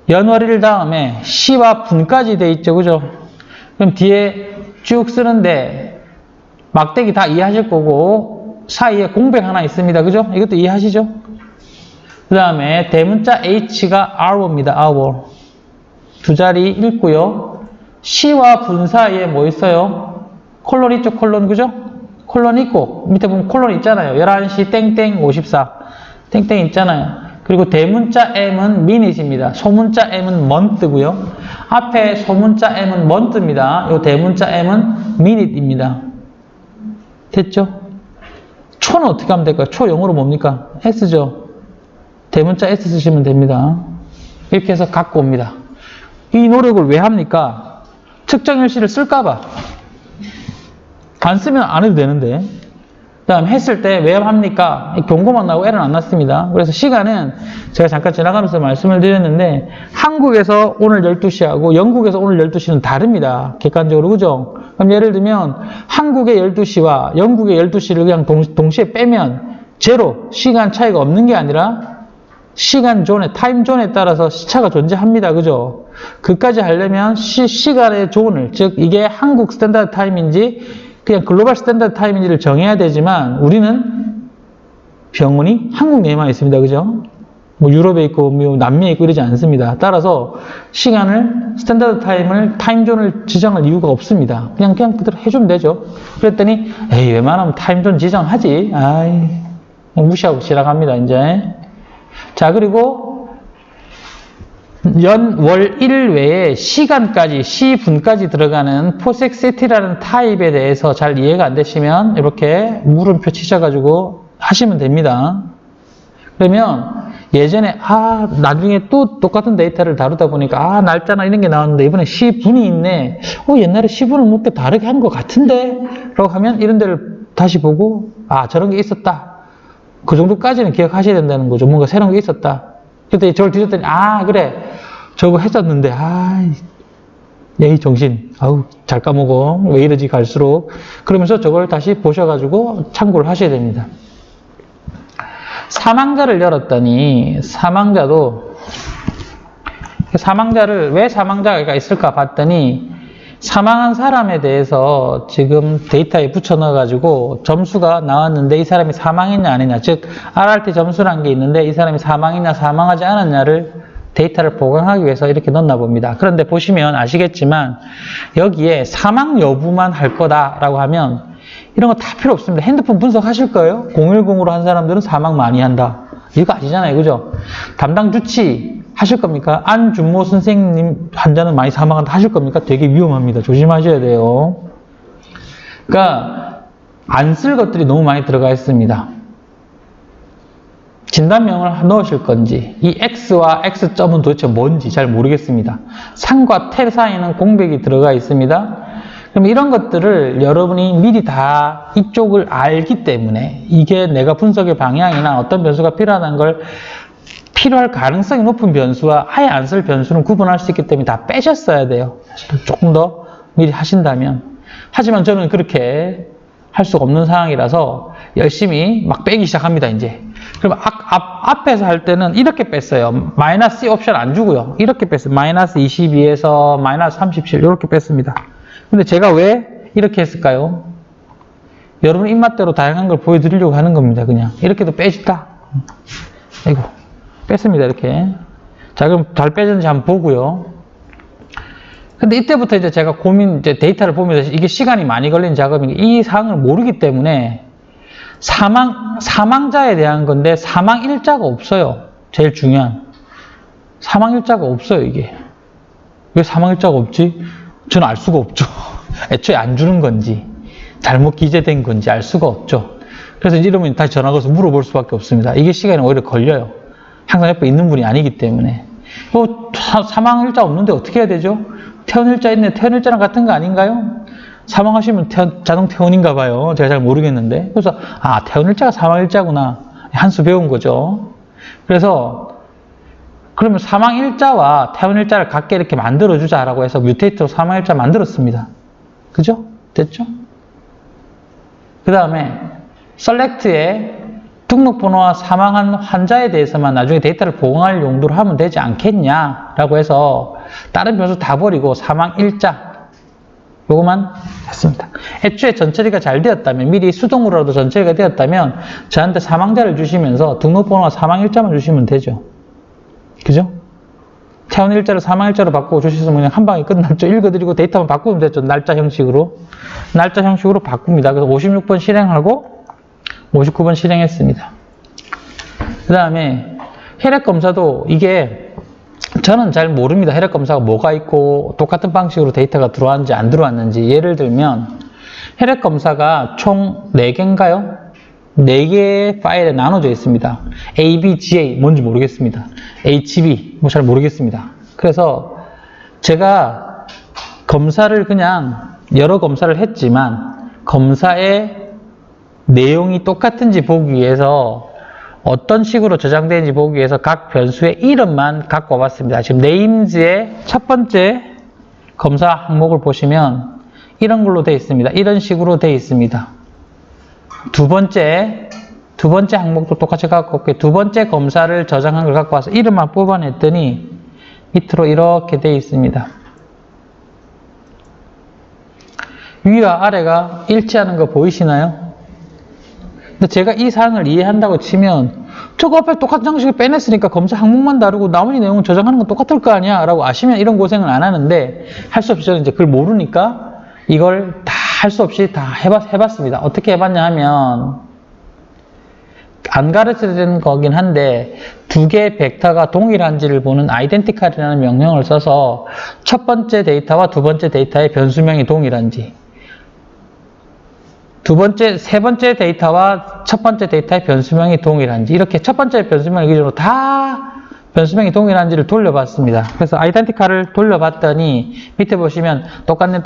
연월일 다음에 시와 분까지 되어 있죠. 그죠? 그럼 뒤에 쭉 쓰는데 막대기 다 이해하실 거고 사이에 공백 하나 있습니다. 그죠? 이것도 이해하시죠? 그 다음에 대문자 H가 hour입니다. hour. 두 자리 읽고요. 시와 분 사이에 뭐 있어요? 콜론 있죠? 콜론. 그죠? 콜론 있고 밑에 보면 콜론 있잖아요. 11시 땡땡 54 땡땡 있잖아요. 그리고 대문자 M은 minut입니다. 소문자 M은 month고요. 앞에 소문자 M은 month입니다. 요 대문자 M은 minute입니다. 됐죠? 초는 어떻게 하면 될까요? 초 영어로 뭡니까? S죠? 대문자 S 쓰시면 됩니다. 이렇게 해서 갖고 옵니다. 이 노력을 왜 합니까? 측정 일시를 쓸까봐. 안 쓰면 안 해도 되는데. 그 다음 했을 때 왜 합니까? 경고만 나오고 에러는 안 났습니다. 그래서 시간은 제가 잠깐 지나가면서 말씀을 드렸는데 한국에서 오늘 12시하고 영국에서 오늘 12시는 다릅니다. 객관적으로. 그죠? 그럼 예를 들면 한국의 12시와 영국의 12시를 그냥 동시에 빼면 제로, 시간 차이가 없는 게 아니라 시간 존에, 타임 존에 따라서 시차가 존재합니다. 그죠? 그까지 하려면 시간의 존을, 즉 이게 한국 스탠다드 타임인지 그냥 글로벌 스탠다드 타임인지를 정해야 되지만 우리는 병원이 한국 내에만 있습니다. 그죠? 뭐 유럽에 있고 뭐 남미에 있고 이러지 않습니다. 따라서 시간을 스탠다드 타임을 타임존을 지정할 이유가 없습니다. 그냥 그대로 해주면 되죠. 그랬더니 에이 웬만하면 타임존 지정하지. 아이 무시하고 지나갑니다. 이제 자 그리고 연, 월, 일 외에 시간까지, 시분까지 들어가는 포섹시티라는 타입에 대해서 잘 이해가 안 되시면 이렇게 물음표 치셔가지고 하시면 됩니다. 그러면 예전에 나중에 또 똑같은 데이터를 다루다 보니까 날짜나 이런 게 나왔는데 이번에 시분이 있네. 옛날에 시분을 몇 개 다르게 한 것 같은데? 라고 하면 이런 데를 다시 보고 저런 게 있었다. 그 정도까지는 기억하셔야 된다는 거죠. 뭔가 새로운 게 있었다. 그때 저를 뒤졌더니 그래 저거 했었는데 예의 정신 잘 까먹어 왜 이러지 갈수록 그러면서 저걸 다시 보셔가지고 참고를 하셔야 됩니다. 사망자를 열었더니 사망자를 왜 사망자가 있을까 봤더니 사망한 사람에 대해서 지금 데이터에 붙여 넣어가지고 점수가 나왔는데 이 사람이 사망했냐 아니냐, 즉 RRT 점수라는 게 있는데 이 사람이 사망했냐 사망하지 않았냐를 데이터를 보강하기 위해서 이렇게 넣나 봅니다. 그런데 보시면 아시겠지만 여기에 사망 여부만 할 거다라고 하면 이런 거 다 필요 없습니다. 핸드폰 분석하실 거예요? 010으로 한 사람들은 사망 많이 한다. 이거 아시잖아요. 그죠? 담당 주치 하실 겁니까? 안준모 선생님 환자는 많이 사망한다 하실 겁니까? 되게 위험합니다. 조심하셔야 돼요. 그러니까 안 쓸 것들이 너무 많이 들어가 있습니다. 진단명을 넣으실 건지 이 X와 X점은 도대체 뭔지 잘 모르겠습니다. 상과 태 사이에는 공백이 들어가 있습니다. 그럼 이런 것들을 여러분이 미리 다 이쪽을 알기 때문에 이게 내가 분석의 방향이나 어떤 변수가 필요하다는 걸 필요할 가능성이 높은 변수와 아예 안 쓸 변수는 구분할 수 있기 때문에 다 빼셨어야 돼요. 조금 더 미리 하신다면. 하지만 저는 그렇게 할 수가 없는 상황이라서 열심히 막 빼기 시작합니다, 이제. 그럼 앞에서 할 때는 이렇게 뺐어요. 마이너스 C 옵션 안 주고요. 이렇게 뺐어요. 마이너스 22에서 마이너스 37 이렇게 뺐습니다. 근데 제가 왜 이렇게 했을까요? 여러분 입맛대로 다양한 걸 보여드리려고 하는 겁니다. 그냥 이렇게도 빼시다. 아이고 뺐습니다. 이렇게. 자 그럼 잘 빼졌는지 한번 보고요. 근데 이때부터 이제 제가 이제 데이터를 보면서 이게 시간이 많이 걸리는 작업인데 이 사항을 모르기 때문에 사망자에 대한 건데 사망일자가 없어요. 제일 중요한. 사망일자가 없어요, 이게. 왜 사망일자가 없지? 저는 알 수가 없죠. 애초에 안 주는 건지, 잘못 기재된 건지 알 수가 없죠. 그래서 이러면 다시 전화 걸어서 물어볼 수밖에 없습니다. 이게 시간이 오히려 걸려요. 항상 옆에 있는 분이 아니기 때문에. 사망일자 없는데 어떻게 해야 되죠? 퇴원일자 있네. 퇴원일자랑 같은 거 아닌가요? 사망하시면 자동 퇴원인가 봐요. 제가 잘 모르겠는데. 그래서 퇴원일자가 사망일자구나. 한 수 배운 거죠. 그래서 그러면 사망일자와 퇴원일자를 같게 이렇게 만들어주자라고 해서 뮤테이트로 사망일자 만들었습니다. 그죠? 됐죠? 그 다음에 셀렉트에 등록번호와 사망한 환자에 대해서만 나중에 데이터를 보강할 용도로 하면 되지 않겠냐라고 해서 다른 변수 다 버리고 사망일자 요거만 했습니다. 애초에 전처리가 잘 되었다면 미리 수동으로라도 전처리가 되었다면 저한테 사망자를 주시면서 등록번호와 사망일자만 주시면 되죠. 그죠? 퇴원일자를 사망일자로 바꾸고 주셨으면 그냥 한 방에 끝났죠. 읽어드리고 데이터만 바꾸면 됐죠. 날짜 형식으로 바꿉니다. 그래서 56번 실행하고 59번 실행했습니다. 그 다음에 혈액 검사도 이게 저는 잘 모릅니다. 혈액 검사가 뭐가 있고 똑같은 방식으로 데이터가 들어왔는지 안 들어왔는지. 예를 들면 혈액 검사가 총 4개인가요? 4개의 파일에 나눠져 있습니다. A, B, GA 뭔지 모르겠습니다. HB 뭐 잘 모르겠습니다. 그래서 제가 검사를 그냥 여러 검사를 했지만 검사의 내용이 똑같은지 보기 위해서 어떤 식으로 저장되는지 보기 위해서 각 변수의 이름만 갖고 와봤습니다. 지금 names의 첫 번째 검사 항목을 보시면 이런 걸로 되어 있습니다. 이런 식으로 되어 있습니다. 두 번째 항목도 똑같이 갖고 올게요. 두 번째 검사를 저장한 걸 갖고 와서 이름만 뽑아냈더니 밑으로 이렇게 되어 있습니다. 위와 아래가 일치하는 거 보이시나요? 근데 제가 이 사항을 이해한다고 치면 저거 앞에 똑같은 장식을 빼냈으니까 검사 항목만 다르고 나머지 내용은 저장하는 건 똑같을 거 아니야 라고 아시면 이런 고생을 안 하는데 할 수 없이 저는 이제 그걸 모르니까 이걸 다 할 수 없이 다 해봤습니다. 어떻게 해봤냐 하면 안 가르쳐야 되는 거긴 한데 두 개의 벡터가 동일한지를 보는 identical이라는 명령을 써서 첫 번째 데이터와 두 번째 데이터의 변수명이 동일한지 세 번째 데이터와 첫 번째 데이터의 변수명이 동일한지 이렇게 첫 번째 변수명을 기준으로 다 변수명이 동일한지를 돌려봤습니다. 그래서 identical을 돌려봤더니 밑에 보시면 똑같네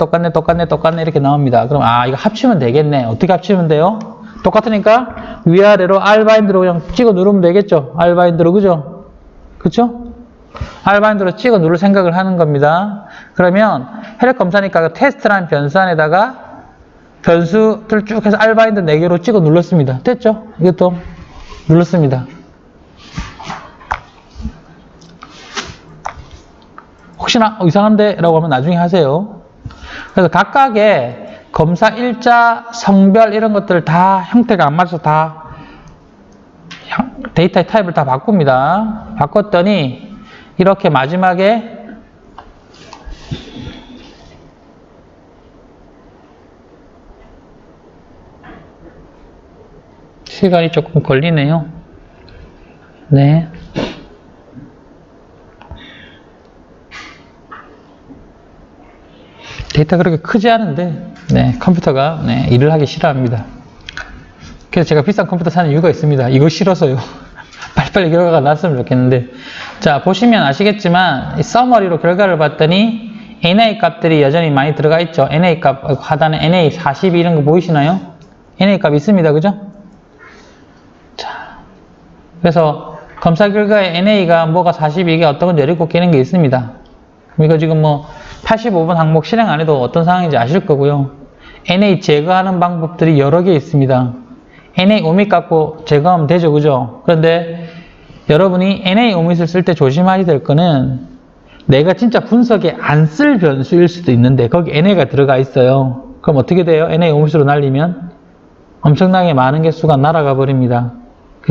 이렇게 나옵니다. 그럼 이거 합치면 되겠네. 어떻게 합치면 돼요? 똑같으니까 위아래로 R바인드로 그냥 찍어 누르면 되겠죠. R바인드로 그죠? 그쵸? R바인드로 찍어 누를 생각을 하는 겁니다. 그러면 혈액 검사니까 그 테스트라는 변수 안에다가 변수들 쭉 해서 R바인드 4개로 찍어 눌렀습니다. 됐죠? 이것도 눌렀습니다. 혹시나 이상한데? 라고 하면 나중에 하세요. 그래서 각각의 검사 일자, 성별 이런 것들 다 형태가 안 맞아서 다 데이터의 타입을 다 바꿉니다. 바꿨더니 이렇게 마지막에 시간이 조금 걸리네요. 네. 데이터 그렇게 크지 않은데, 네, 컴퓨터가, 네, 일을 하기 싫어합니다. 그래서 제가 비싼 컴퓨터 사는 이유가 있습니다. 이거 싫어서요. 빨리빨리 결과가 났으면 좋겠는데. 자, 보시면 아시겠지만, 이 서머리로 결과를 봤더니, NA 값들이 여전히 많이 들어가 있죠. NA 값, 하단에 NA 42 이런 거 보이시나요? NA 값 있습니다. 그죠? 자, 그래서 검사 결과에 NA가 뭐가 42개 어떤 건 내리고 끼는 게 있습니다. 이거 지금 뭐, 85번 항목 실행 안 해도 어떤 상황인지 아실 거고요. NA 제거하는 방법들이 여러 개 있습니다. NA 오밋 갖고 제거하면 되죠. 그죠? 그런데 여러분이 NA 오밋을 쓸 때 조심하셔야 될 거는 내가 진짜 분석에 안 쓸 변수일 수도 있는데 거기 NA가 들어가 있어요. 그럼 어떻게 돼요? NA 오밋으로 날리면 엄청나게 많은 개수가 날아가 버립니다.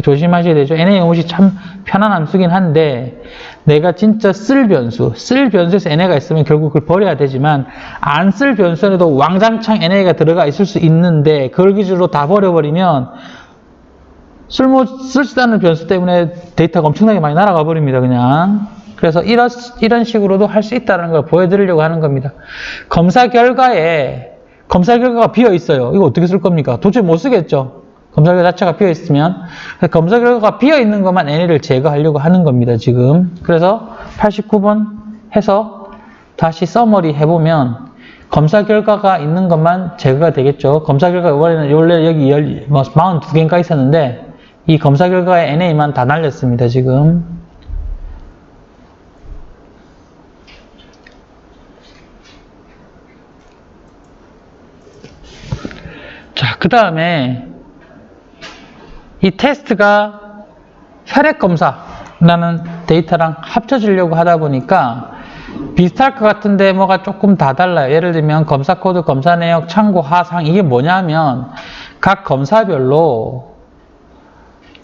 조심하셔야 되죠. NA 오밋이 참 편한 함수긴 한데 내가 진짜 쓸 변수에서 NA가 있으면 결국 그걸 버려야 되지만 안 쓸 변수에도 왕장창 NA가 들어가 있을 수 있는데 그걸 기준으로 다 버려버리면 쓸지도 않는 변수 때문에 데이터가 엄청나게 많이 날아가 버립니다. 그냥. 그래서 이런 식으로도 할 수 있다는 걸 보여드리려고 하는 겁니다. 검사 결과가 비어 있어요. 이거 어떻게 쓸 겁니까? 도저히 못 쓰겠죠. 검사 결과 자체가 비어 있으면 검사 결과가 비어 있는 것만 NA를 제거하려고 하는 겁니다. 지금. 그래서 89번 해서 다시 서머리 해보면 검사 결과가 있는 것만 제거가 되겠죠. 검사 결과 원래 여기 42개인가 있었는데 이 검사 결과의 NA만 다 날렸습니다. 지금. 자, 그 다음에 이 테스트가 혈액검사라는 데이터랑 합쳐지려고 하다 보니까 비슷할 것 같은데 뭐가 조금 다 달라요. 예를 들면 검사 코드, 검사 내역, 참고, 하상 이게 뭐냐면 각 검사별로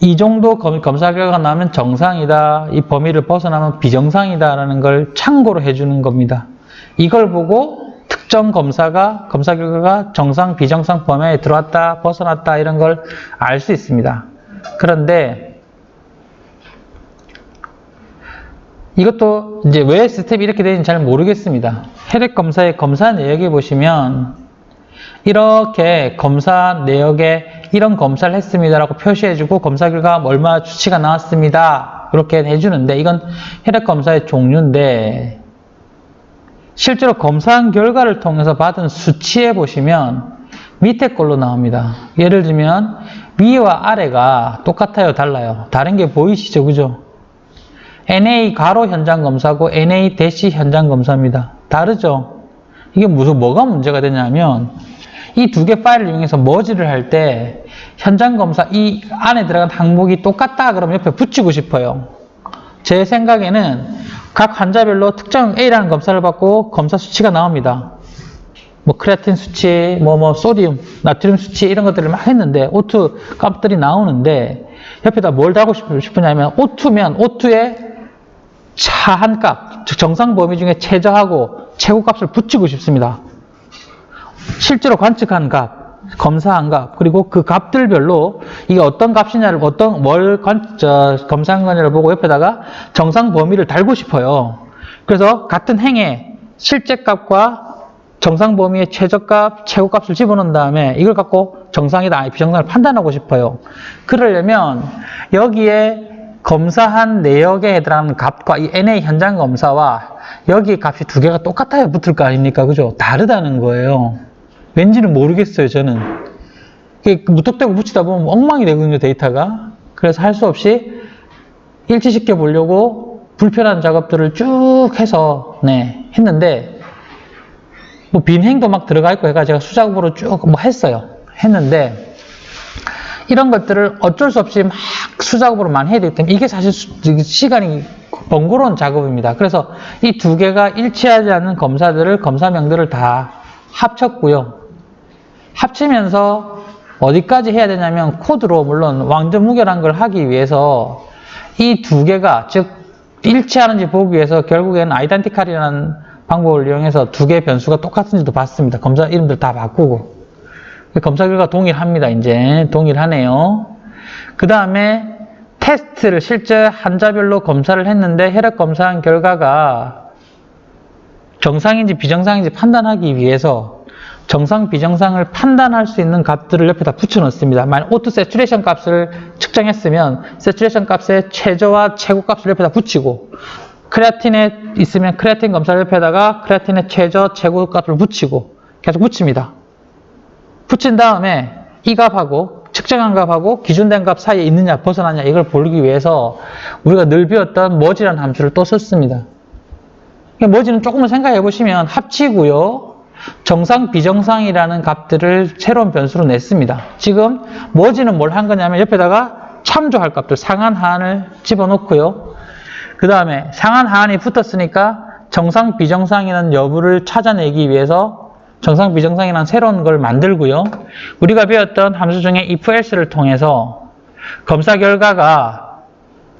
이 정도 검사 결과가 나오면 정상이다. 이 범위를 벗어나면 비정상이다. 라는 걸 참고로 해주는 겁니다. 이걸 보고 특정 검사 결과가 정상, 비정상 범위에 들어왔다, 벗어났다 이런 걸 알 수 있습니다. 그런데 이것도 이제 왜 스텝이 이렇게 되는지 잘 모르겠습니다. 혈액 검사의 검사 내역에 보시면 이렇게 검사 내역에 이런 검사를 했습니다라고 표시해주고 검사 결과 얼마 수치가 나왔습니다. 이렇게 해주는데 이건 혈액 검사의 종류인데 실제로 검사한 결과를 통해서 받은 수치에 보시면 밑에 걸로 나옵니다. 예를 들면 위와 아래가 똑같아요, 달라요? 다른 게 보이시죠, 그죠? NA 가로 현장 검사고 NA 대시 현장 검사입니다. 다르죠? 이게 뭐가 문제가 되냐면 이 두 개 파일을 이용해서 머지를 할 때 현장 검사 이 안에 들어간 항목이 똑같다 그러면 옆에 붙이고 싶어요. 제 생각에는 각 환자별로 특정 A라는 검사를 받고 검사 수치가 나옵니다. 뭐 크레아틴 수치, 소디움, 나트륨 수치 이런 것들을 막 했는데 O2 값들이 나오는데 옆에다 뭘 달고 싶으냐면 O2면 O2에 차한 값, 즉 정상 범위 중에 최저하고 최고값을 붙이고 싶습니다. 실제로 관측한 값, 검사한 값, 그리고 그 값들별로 이게 어떤 값이냐를 검사한 거냐를 보고 옆에다가 정상 범위를 달고 싶어요. 그래서 같은 행의 실제 값과 정상 범위의 최저값, 최고값을 집어넣은 다음에 이걸 갖고 정상이다, 비정상을 판단하고 싶어요. 그러려면 여기에 검사한 내역에 해당하는 값과 이 NA 현장 검사와 여기 값이 두 개가 똑같아야 붙을 거 아닙니까? 그죠? 다르다는 거예요. 왠지는 모르겠어요, 저는. 이게 무턱대고 붙이다 보면 엉망이 되거든요, 데이터가. 그래서 할 수 없이 일치시켜 보려고 불편한 작업들을 쭉 해서, 했는데, 빈행도 막 들어가 있고 해가 제가 수작업으로 쭉 했어요. 했는데, 이런 것들을 어쩔 수 없이 막 수작업으로만 해야 되기 때문에 이게 사실 시간이 번거로운 작업입니다. 그래서 이 두 개가 일치하지 않는 검사명들을 다 합쳤고요. 합치면서 어디까지 해야 되냐면 코드로 물론 완전 무결한 걸 하기 위해서 이 두 개가 즉 일치하는지 보기 위해서 결국에는 아이덴티칼이라는 방법을 이용해서 두 개의 변수가 똑같은지도 봤습니다. 검사 이름들 다 바꾸고 검사 결과 동일합니다. 이제 동일하네요. 그 다음에 테스트를 실제 환자별로 검사를 했는데 혈액 검사한 결과가 정상인지 비정상인지 판단하기 위해서 정상 비정상을 판단할 수 있는 값들을 옆에다 붙여 넣습니다. 만약 O2 세츄레이션 값을 측정했으면 세츄레이션 값의 최저와 최고 값을 옆에다 붙이고 크레아틴에 있으면 크레아틴 검사를 옆에다가 크레아틴의 최저 최고 값을 붙이고 계속 붙입니다. 붙인 다음에 이 값하고 측정한 값하고 기준된 값 사이에 있느냐 벗어나냐 이걸 보기 위해서 우리가 늘 배웠던 머지라는 함수를 또 썼습니다. 머지는 조금만 생각해 보시면 합치고요. 정상 비정상이라는 값들을 새로운 변수로 냈습니다. 지금 머지는 뭘 한 거냐면 옆에다가 참조할 값들 상한 하한을 집어넣고요. 그 다음에 상한 하한이 붙었으니까 정상 비정상이라는 여부를 찾아내기 위해서 정상 비정상이라는 새로운 걸 만들고요. 우리가 배웠던 함수 중에 if else를 통해서 검사 결과가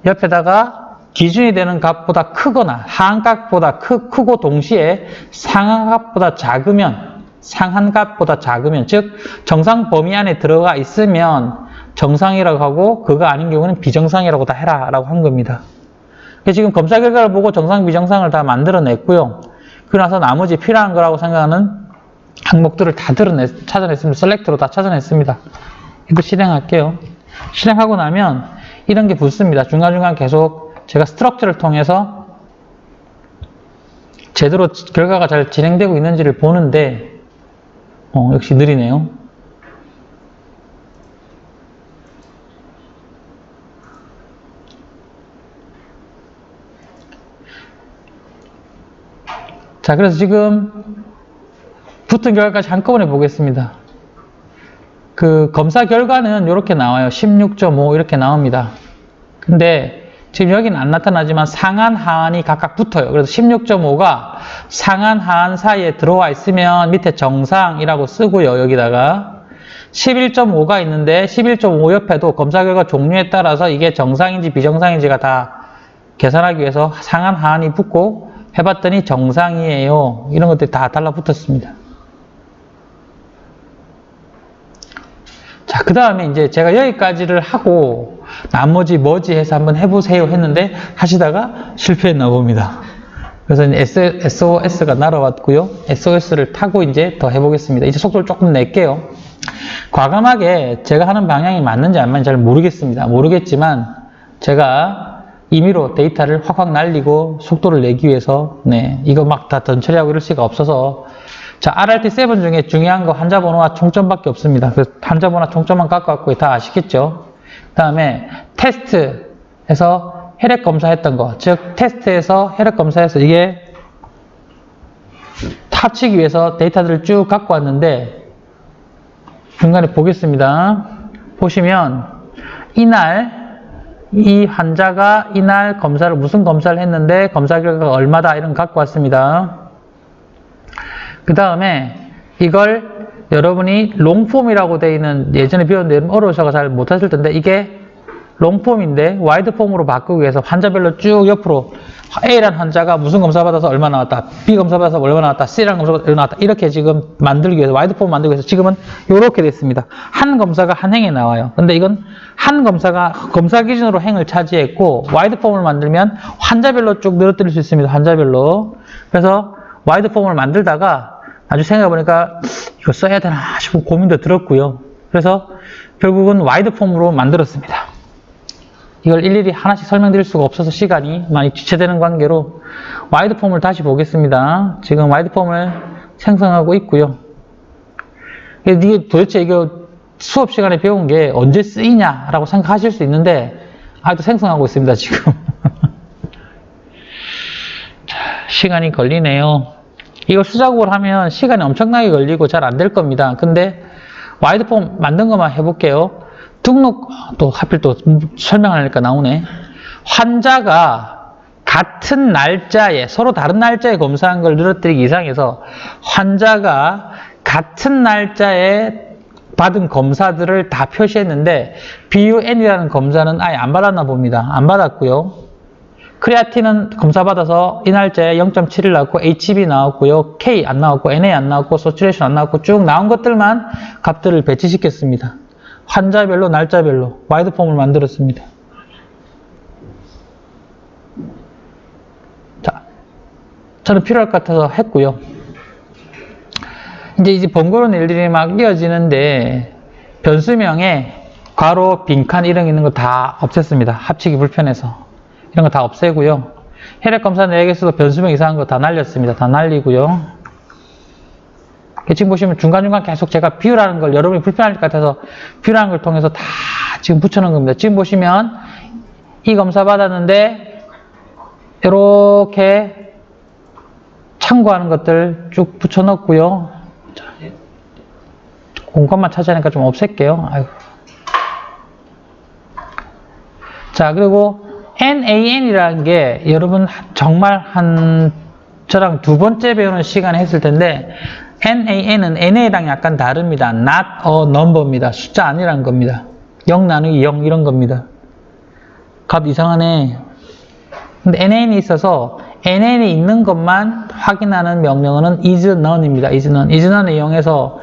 옆에다가 기준이 되는 값보다 크거나 하한 값보다 크고 동시에 상한 값보다 작으면 즉 정상 범위 안에 들어가 있으면 정상이라고 하고 그거 아닌 경우는 비정상이라고 다 해라 라고 한 겁니다. 지금 검사 결과를 보고 정상 비정상을 다 만들어냈고요. 그러고 나서 나머지 필요한 거라고 생각하는 항목들을 다 찾아냈습니다. 셀렉트로 다 찾아냈습니다. 이거 실행할게요. 실행하고 나면 이런 게 붙습니다. 중간중간 계속 제가 스트럭처를 통해서 제대로 결과가 잘 진행되고 있는지를 보는데 역시 느리네요. 자, 그래서 지금 붙은 결과까지 한꺼번에 보겠습니다. 그 검사 결과는 이렇게 나와요. 16.5 이렇게 나옵니다. 근데 지금 여기는 안 나타나지만 상한 하한이 각각 붙어요. 그래서 16.5가 상한 하한 사이에 들어와 있으면 밑에 정상이라고 쓰고요. 여기다가 11.5가 있는데 11.5 옆에도 검사 결과 종류에 따라서 이게 정상인지 비정상인지가 다 계산하기 위해서 상한 하한이 붙고 해봤더니 정상이에요. 이런 것들이 다 달라붙었습니다. 자, 그 다음에 이제 제가 여기까지를 하고 나머지 뭐지 해서 한번 해보세요 했는데 하시다가 실패했나 봅니다. 그래서 이제 SOS가 날아왔고요. SOS를 타고 이제 더 해보겠습니다. 이제 속도를 조금 낼게요. 과감하게 제가 하는 방향이 맞는지 안 맞는지 잘 모르겠습니다. 모르겠지만 제가 임의로 데이터를 확확 날리고 속도를 내기 위해서 이거 막 다 던처리하고 이럴 수가 없어서 자, RRT7 중에 중요한 거 환자번호와 총점밖에 없습니다. 그래서 환자번호와 총점만 갖고 왔고 다 아시겠죠? 그 다음에 테스트에서 혈액 검사했던 거, 즉 테스트에서 혈액 검사해서 이게 합치기 위해서 데이터들을 쭉 갖고 왔는데 중간에 보겠습니다. 보시면 이날 이 환자가 이날 검사를 무슨 검사를 했는데 검사 결과가 얼마다 이런 거 갖고 왔습니다. 그 다음에 이걸 여러분이 롱폼이라고 되어 있는 예전에 배웠는데 여러분 어려우셔서 잘 못하실 텐데 이게 롱폼인데 와이드폼으로 바꾸기 위해서 환자별로 쭉 옆으로 A라는 환자가 무슨 검사 받아서 얼마 나왔다, B 검사 받아서 얼마 나왔다, C라는 검사 받아서 얼마 나왔다 이렇게 지금 만들기 위해서 와이드폼 만들기 위해서 지금은 이렇게 됐습니다. 한 검사가 한 행에 나와요. 근데 이건 한 검사가 검사 기준으로 행을 차지했고 와이드폼을 만들면 환자별로 쭉 늘어뜨릴 수 있습니다. 환자별로. 그래서 와이드폼을 만들다가 아주 생각해보니까 이거 써야 되나 싶은 고민도 들었고요. 그래서 결국은 와이드폼으로 만들었습니다. 이걸 일일이 하나씩 설명드릴 수가 없어서 시간이 많이 지체되는 관계로 와이드폼을 다시 보겠습니다. 지금 와이드폼을 생성하고 있고요. 이게 도대체 이거 수업 시간에 배운 게 언제 쓰이냐라고 생각하실 수 있는데 아직도 생성하고 있습니다. 지금. 자, 시간이 걸리네요. 이거 수작업을 하면 시간이 엄청나게 걸리고 잘 안 될 겁니다. 근데 와이드폼 만든 것만 해볼게요. 등록, 또 하필 또 설명하니까 나오네. 환자가 같은 날짜에, 서로 다른 날짜에 검사한 걸 늘어뜨리기 이상해서 환자가 같은 날짜에 받은 검사들을 다 표시했는데 BUN이라는 검사는 아예 안 받았나 봅니다. 안 받았고요. 크레아틴은 검사 받아서 이 날짜에 0.7일 나왔고 HB 나왔고요. K 안 나왔고 NA 안 나왔고 소츄레이션 안 나왔고 쭉 나온 것들만 값들을 배치시켰습니다. 환자별로 날짜별로 와이드폼을 만들었습니다. 자, 저는 필요할 것 같아서 했고요. 이제 번거로운 일들이 막 이어지는데 변수명에 괄호, 빈칸 이런 거 있는 거 다 없앴습니다. 합치기 불편해서. 이런 거 다 없애고요. 혈액검사 내역에서도 변수명 이상한 거 다 날렸습니다. 다 날리고요. 지금 보시면 중간중간 계속 제가 비율하는 걸 여러분이 불편할 것 같아서 비율하는 걸 통해서 다 지금 붙여놓은 겁니다. 지금 보시면 이 검사 받았는데 이렇게 참고하는 것들 쭉 붙여놓고요. 공간만 차지하니까 좀 없앨게요. 아이고. 자, 그리고 NAN이라는 게 여러분 정말 저랑 두 번째 배우는 시간에 했을 텐데 NAN은 NA랑 약간 다릅니다. Not a number입니다. 숫자 아니라는 겁니다. 0 나누기 0 이런 겁니다. 값 이상하네. 근데 NAN이 있어서 NAN이 있는 것만 확인하는 명령어는 is none입니다. is none. is none을 이용해서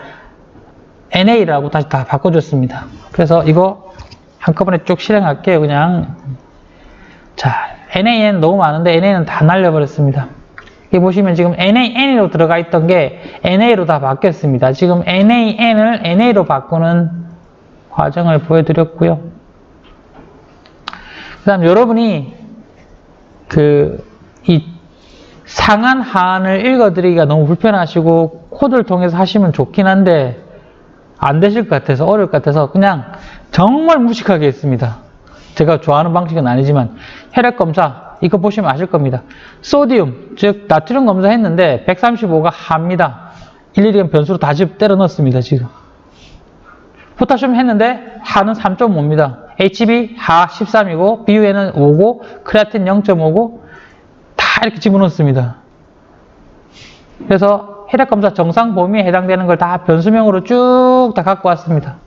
NA라고 다시 다 바꿔줬습니다. 그래서 이거 한꺼번에 쭉 실행할게요. 그냥. 자, NAN 너무 많은데 NA는 다 날려버렸습니다. 여기 보시면 지금 NAN으로 들어가 있던 게 NA로 다 바뀌었습니다. 지금 NAN을 NA로 바꾸는 과정을 보여드렸고요. 그 다음 여러분이 이 상한 하한을 읽어드리기가 너무 불편하시고 코드를 통해서 하시면 좋긴 한데 안 되실 것 같아서 어려울 것 같아서 그냥 정말 무식하게 했습니다. 제가 좋아하는 방식은 아니지만 혈액검사 이거 보시면 아실 겁니다. 소디움 즉 나트륨 검사했는데 135가 하입니다. 일일이 변수로 다 때려 넣었습니다. 지금 포타슘 했는데 하는 3.5입니다. HB 하 13이고 BUN은 5고 크레아틴 0.5고 다 이렇게 집어넣습니다. 그래서 혈액검사 정상 범위에 해당되는 걸 다 변수명으로 쭉 다 갖고 왔습니다.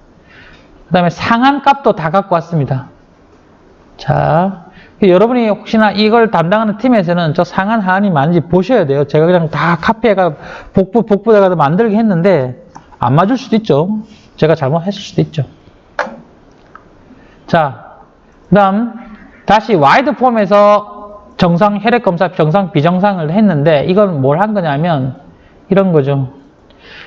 그 다음에 상한 값도 다 갖고 왔습니다. 자, 여러분이 혹시나 이걸 담당하는 팀에서는 저 상한 하한이 많은지 보셔야 돼요. 제가 그냥 다 카피해가 복부에가 만들게 했는데 안 맞을 수도 있죠. 제가 잘못했을 수도 있죠. 자, 다음 다시 와이드 폼에서 정상 혈액 검사 정상 비정상을 했는데 이건 뭘 한 거냐면 이런 거죠.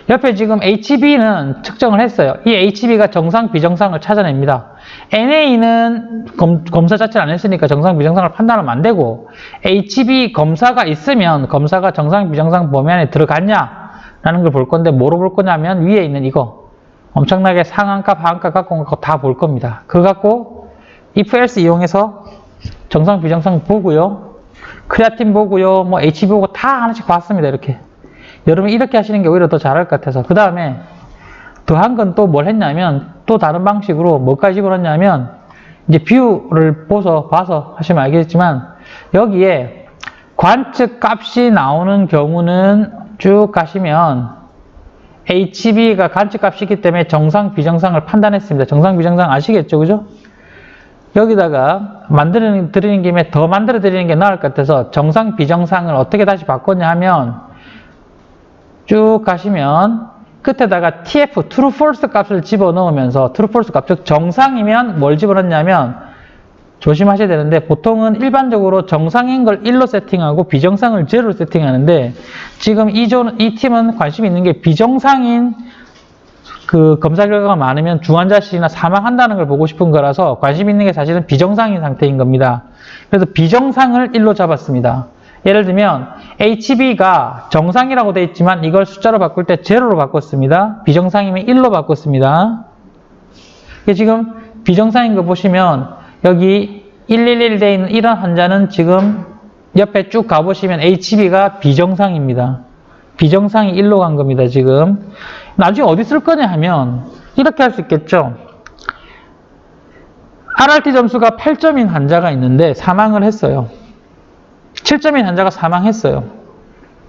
옆에 지금 HB는 측정을 했어요. 이 HB가 정상 비정상을 찾아냅니다. NA는 검사 자체를 안 했으니까 정상 비정상을 판단하면 안 되고 HB 검사가 있으면 검사가 정상 비정상 범위 안에 들어갔냐 라는 걸 볼 건데 뭐로 볼 거냐면 위에 있는 이거 엄청나게 상한값 하한값 갖고 온 거 다 볼 겁니다. 그거 갖고 if else 이용해서 정상 비정상 보고요, 크레아틴 보고요, 뭐 HB 보고 다 하나씩 봤습니다. 이렇게 여러분 이렇게 하시는 게 오히려 더 잘할 것 같아서. 그 다음에 더한 건 또 뭘 했냐면 또 다른 방식으로 뭐까지 집어넣냐면 이제 뷰를 봐서 하시면 알겠지만 여기에 관측 값이 나오는 경우는 쭉 가시면 HB가 관측 값이기 때문에 정상 비정상을 판단했습니다. 정상 비정상 아시겠죠? 그죠? 여기다가 드리는 김에 더 만들어 드리는 게 나을 것 같아서 정상 비정상을 어떻게 다시 바꿨냐 하면 쭉 가시면 끝에다가 TF, True False 값을 집어넣으면서 True False 값, 즉 정상이면 뭘 집어넣냐면 조심하셔야 되는데 보통은 일반적으로 정상인 걸 1로 세팅하고 비정상을 0로 세팅하는데 지금 이 팀은 관심 있는 게 비정상인 그 검사 결과가 많으면 중환자실이나 사망한다는 걸 보고 싶은 거라서 관심 있는 게 사실은 비정상인 상태인 겁니다. 그래서 비정상을 1로 잡았습니다. 예를 들면 HB가 정상이라고 되어 있지만 이걸 숫자로 바꿀 때 0로 바꿨습니다. 비정상이면 1로 바꿨습니다. 지금 비정상인 거 보시면 여기 111 되어 있는 이런 환자는 지금 옆에 쭉 가보시면 HB가 비정상입니다. 비정상이 1로 간 겁니다. 지금 나중에 어디 쓸 거냐 하면 이렇게 할 수 있겠죠. RRT 점수가 8점인 환자가 있는데 사망을 했어요. 7점인 환자가 사망했어요.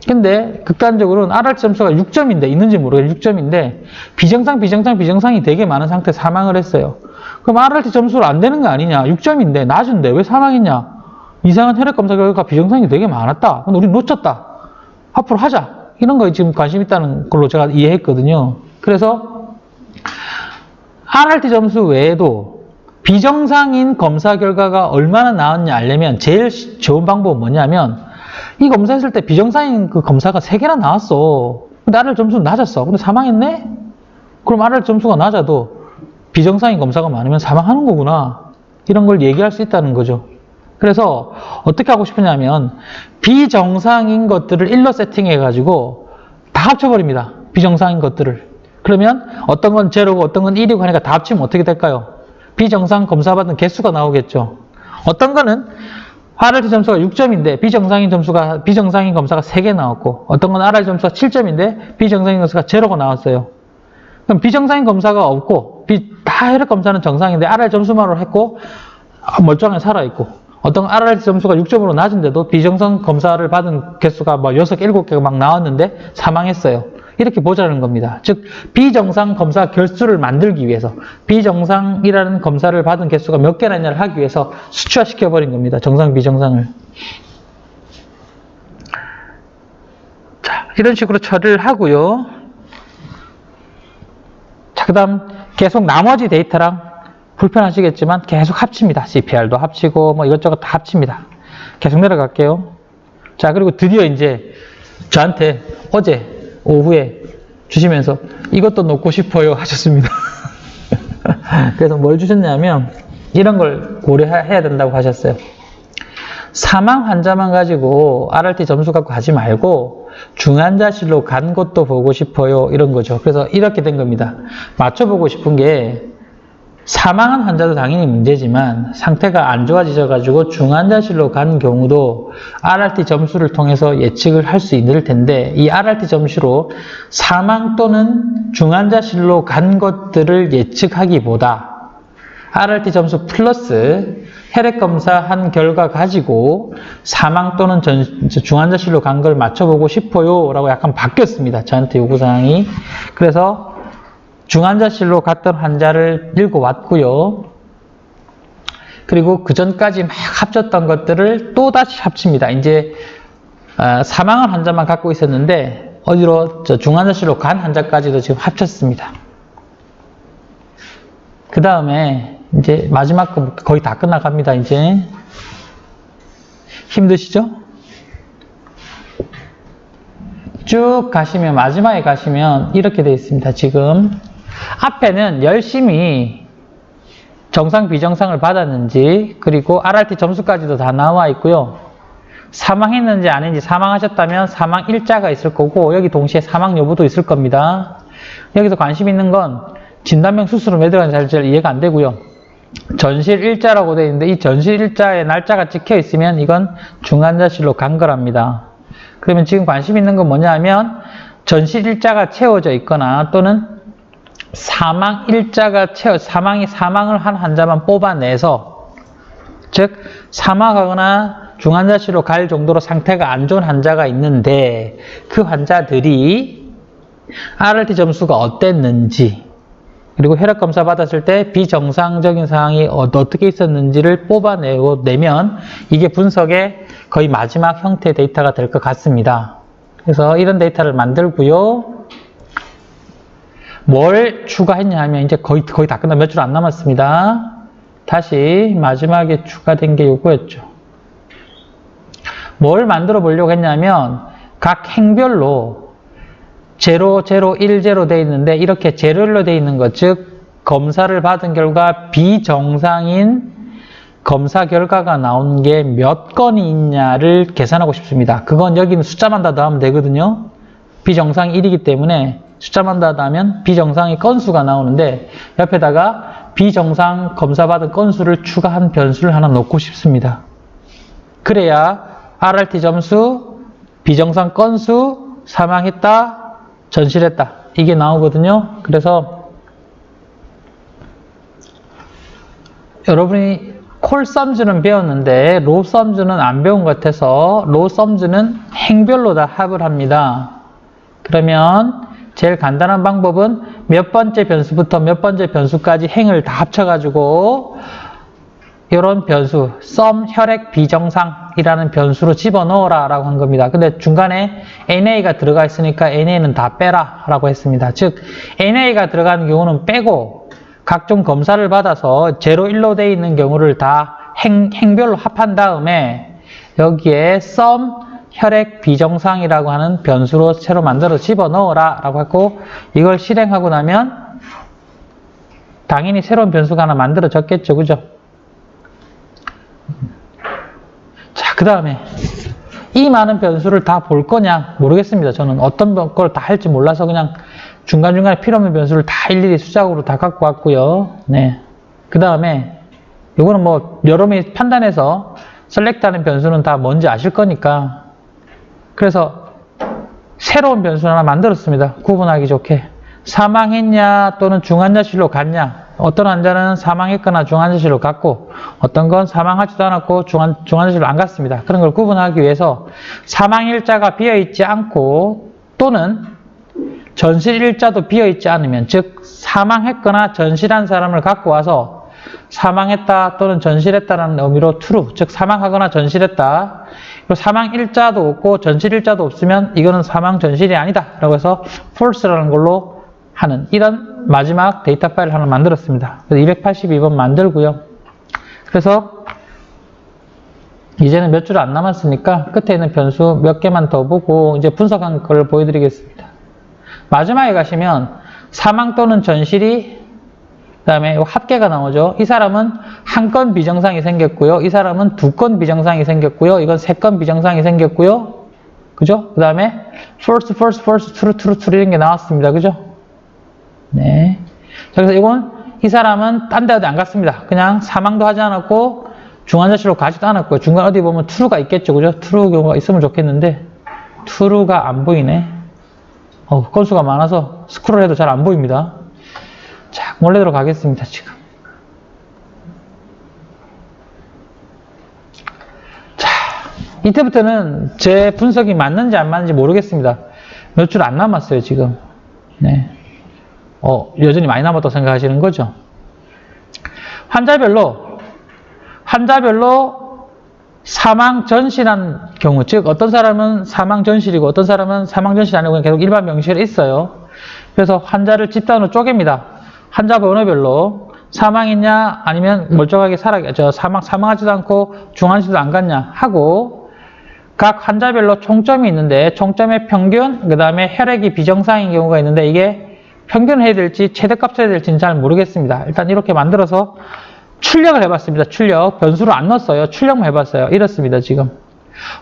근데 극단적으로는 RRT 점수가 6점인데 있는지 모르겠어요. 6점인데 비정상이 되게 많은 상태에 사망을 했어요. 그럼 RRT 점수로 안 되는 거 아니냐? 6점인데 낮은데 왜 사망했냐? 이상한 혈액 검사 결과 비정상이 되게 많았다. 근데 우리 놓쳤다. 앞으로 하자. 이런 거에 지금 관심 있다는 걸로 제가 이해했거든요. 그래서 RRT 점수 외에도 비정상인 검사 결과가 얼마나 나왔냐 알려면 제일 좋은 방법은 뭐냐면 이 검사했을 때 비정상인 그 검사가 3개나 나왔어. 근데 RRT 점수는 낮았어. 근데 사망했네? 그럼 RRT 점수가 낮아도 비정상인 검사가 많으면 사망하는 거구나. 이런 걸 얘기할 수 있다는 거죠. 그래서 어떻게 하고 싶으냐면 비정상인 것들을 1로 세팅해가지고 다 합쳐버립니다. 비정상인 것들을. 그러면 어떤 건 0고 어떤 건 1이고 하니까 다 합치면 어떻게 될까요? 비정상 검사받은 개수가 나오겠죠. 어떤 거는 RRT 점수가 6점인데 비정상인 검사가 3개 나왔고 어떤 건 RRT 점수가 7점인데 비정상인 검사가 0가 나왔어요. 그럼 비정상인 검사가 없고 다 혈액 검사는 정상인데 RRT 점수만으로 했고 멀쩡하게 살아있고 어떤 RRT 점수가 6점으로 낮은데도 비정상 검사를 받은 개수가 뭐 6, 7개가 막 나왔는데 사망했어요. 이렇게 보자는 겁니다. 즉 비정상 검사 결수를 만들기 위해서 비정상이라는 검사를 받은 개수가 몇 개나 있냐를 하기 위해서 수치화시켜버린 겁니다. 정상 비정상을. 자, 이런 식으로 처리를 하고요. 자, 그 다음 계속 나머지 데이터랑 불편하시겠지만 계속 합칩니다. CPR도 합치고 뭐 이것저것 다 합칩니다. 계속 내려갈게요. 자, 그리고 드디어 이제 저한테 어제 오후에 주시면서 이것도 넣고 싶어요 하셨습니다. 그래서 뭘 주셨냐면 이런 걸 고려해야 된다고 하셨어요. 사망 환자만 가지고 RRT 점수 갖고 가지 말고 중환자실로 간 것도 보고 싶어요 이런 거죠. 그래서 이렇게 된 겁니다. 맞춰보고 싶은 게 사망한 환자도 당연히 문제지만 상태가 안 좋아지셔가지고 중환자실로 간 경우도 RRT 점수를 통해서 예측을 할 수 있을 텐데 이 RRT 점수로 사망 또는 중환자실로 간 것들을 예측하기보다 RRT 점수 플러스 혈액검사 한 결과 가지고 사망 또는 중환자실로 간 걸 맞춰보고 싶어요 라고 약간 바뀌었습니다. 저한테 요구사항이. 그래서 중환자실로 갔던 환자를 읽어왔고요. 그리고 그 전까지 막 합쳤던 것들을 또 다시 합칩니다. 이제 사망한 환자만 갖고 있었는데 어디로 중환자실로 간 환자까지도 지금 합쳤습니다. 그 다음에 이제 마지막 거 거의 다 끝나갑니다, 이제. 힘드시죠? 쭉 가시면, 마지막에 가시면 이렇게 되어 있습니다, 지금. 앞에는 열심히 정상, 비정상을 받았는지, 그리고 RRT 점수까지도 다 나와 있고요. 사망했는지 아닌지, 사망하셨다면 사망 일자가 있을 거고, 여기 동시에 사망 여부도 있을 겁니다. 여기서 관심 있는 건 진단명 수술은 왜 들어가는지 잘 이해가 안 되고요. 전실 일자라고 되어 있는데, 이 전실 일자에 날짜가 찍혀 있으면 이건 중환자실로 간 거랍니다. 그러면 지금 관심 있는 건 뭐냐 하면, 전실 일자가 채워져 있거나 또는 사망 일자가 사망을 한 환자만 뽑아내서, 즉 사망하거나 중환자실로 갈 정도로 상태가 안 좋은 환자가 있는데, 그 환자들이 RRT 점수가 어땠는지, 그리고 혈액검사 받았을 때 비정상적인 상황이 어떻게 있었는지를 뽑아내면 이게 분석의 거의 마지막 형태의 데이터가 될 것 같습니다. 그래서 이런 데이터를 만들고요. 뭘 추가했냐 하면 이제 거의 다 끝나, 몇 줄 안 남았습니다. 다시 마지막에 추가된 게 요거였죠. 뭘 만들어 보려고 했냐면 각 행별로 0, 0, 1, 0 되어 있는데 이렇게 제로로 되어 있는 것, 즉 검사를 받은 결과 비정상인 검사 결과가 나온 게 몇 건이 있냐를 계산하고 싶습니다. 그건 여기는 숫자만 다 더하면 되거든요. 비정상이 1이기 때문에 숫자만 다 더하면 비정상의 건수가 나오는데, 옆에다가 비정상 검사 받은 건수를 추가한 변수를 하나 넣고 싶습니다. 그래야 RRT 점수, 비정상 건수, 사망했다, 전실했다, 이게 나오거든요. 그래서 여러분이 콜썸즈는 배웠는데 로썸즈는 안 배운 것 같아서, 로썸즈는 행별로 다 합을 합니다. 그러면 제일 간단한 방법은 몇 번째 변수부터 몇 번째 변수까지 행을 다 합쳐가지고 이런 변수, 썸 혈액 비정상이라는 변수로 집어넣어라 라고 한 겁니다. 근데 중간에 NA가 들어가 있으니까 NA는 다 빼라 라고 했습니다. 즉 NA가 들어가는 경우는 빼고 각종 검사를 받아서 0, 1로 되어 있는 경우를 다 행별로 합한 다음에 여기에 썸 혈액 비정상이라고 하는 변수로 새로 만들어 집어넣어라 라고 했고, 이걸 실행하고 나면 당연히 새로운 변수가 하나 만들어졌겠죠, 그죠? 자, 그 다음에 이 많은 변수를 다 볼 거냐 모르겠습니다. 저는 어떤 걸 다 할지 몰라서 그냥 중간중간에 필요 없는 변수를 다 일일이 수작으로 다 갖고 왔고요. 네. 그 다음에 이거는 뭐 여러분이 판단해서 셀렉트하는 변수는 다 뭔지 아실 거니까, 그래서 새로운 변수 하나 만들었습니다. 구분하기 좋게. 사망했냐 또는 중환자실로 갔냐. 어떤 환자는 사망했거나 중환자실로 갔고, 어떤 건 사망하지도 않았고 중환자실로 안 갔습니다. 그런 걸 구분하기 위해서 사망일자가 비어있지 않고 또는 전실일자도 비어있지 않으면, 즉 사망했거나 전실한 사람을 갖고 와서 사망했다 또는 전실했다라는 의미로 true, 즉 사망하거나 전실했다, 그리고 사망일자도 없고 전실일자도 없으면 이거는 사망 전실이 아니다 라고 해서 false라는 걸로 하는 이런 마지막 데이터 파일을 하나 만들었습니다. 그래서 282번 만들고요. 그래서 이제는 몇 줄 안 남았으니까 끝에 있는 변수 몇 개만 더 보고 이제 분석한 걸 보여드리겠습니다. 마지막에 가시면 사망 또는 전실이, 그 다음에 합계가 나오죠. 이 사람은 한 건 비정상이 생겼고요. 이 사람은 2건 비정상이 생겼고요. 이건 3건 비정상이 생겼고요. 그죠? 그 다음에 false, false, false, true, true, true 이런 게 나왔습니다. 그죠? 네. 자, 그래서 이건 이 사람은 딴 데 어디 안 갔습니다. 그냥 사망도 하지 않았고 중환자실로 가지도 않았고요. 중간 어디 보면 true가 있겠죠. 그죠? true 경우가 있으면 좋겠는데 true가 안 보이네. 건수가 많아서 스크롤 해도 잘 안 보입니다. 자, 원래대로 가겠습니다, 지금. 자, 이때부터는 제 분석이 맞는지 안 맞는지 모르겠습니다. 몇 줄 안 남았어요, 지금. 네. 여전히 많이 남았다고 생각하시는 거죠? 환자별로 사망 전실한 경우, 즉 어떤 사람은 사망 전실이고 어떤 사람은 사망 전실이 아니고 그냥 계속 일반 병실에 있어요. 그래서 환자를 집단으로 쪼갭니다. 환자 번호별로 사망했냐 아니면 멀쩡하게 사망하지도 않고 중환자실도 안 갔냐 하고 각 환자별로 총점이 있는데 총점의 평균, 그 다음에 혈액이 비정상인 경우가 있는데 이게 평균을 해야 될지 최대값을 해야 될지는 잘 모르겠습니다. 일단 이렇게 만들어서 출력을 해봤습니다. 출력. 변수를 안 넣었어요. 출력만 해봤어요. 이렇습니다. 지금.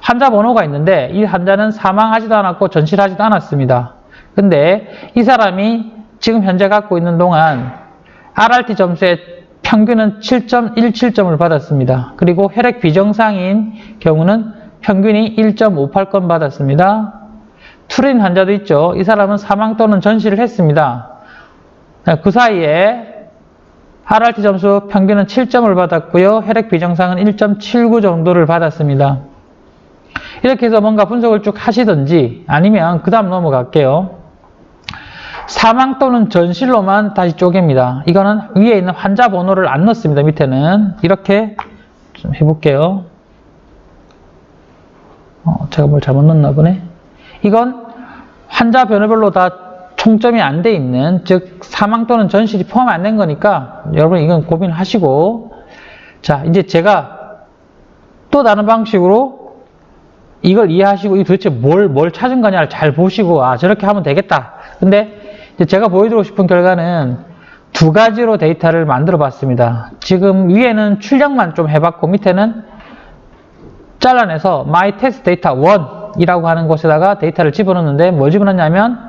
환자 번호가 있는데 이 환자는 사망하지도 않았고 전실하지도 않았습니다. 근데 이 사람이 지금 현재 갖고 있는 동안 RRT 점수의 평균은 7.17점을 받았습니다. 그리고 혈액 비정상인 경우는 평균이 1.58건 받았습니다. 투린 환자도 있죠. 이 사람은 사망 또는 전실을 했습니다. 그 사이에 RRT 점수 평균은 7점을 받았고요. 혈액 비정상은 1.79 정도를 받았습니다. 이렇게 해서 뭔가 분석을 쭉 하시든지 아니면 그 다음 넘어갈게요. 사망 또는 전실로만 다시 쪼갭니다. 이거는 위에 있는 환자 번호를 안 넣습니다. 밑에는 이렇게 좀 해볼게요. 제가 뭘 잘못 넣었나 보네. 이건 환자 번호별로 다 총점이 안 돼 있는, 즉 사망 또는 전실이 포함 안 된 거니까 여러분 이건 고민하시고, 자 이제 제가 또 다른 방식으로 이걸 이해하시고 이 도대체 뭘 찾은 거냐를 잘 보시고 저렇게 하면 되겠다. 근데 이제 제가 보여드리고 싶은 결과는 두 가지로 데이터를 만들어 봤습니다. 지금 위에는 출력만 좀 해봤고 밑에는 잘라내서 my test data 1이라고 하는 곳에다가 데이터를 집어넣는데 뭘 집어넣냐면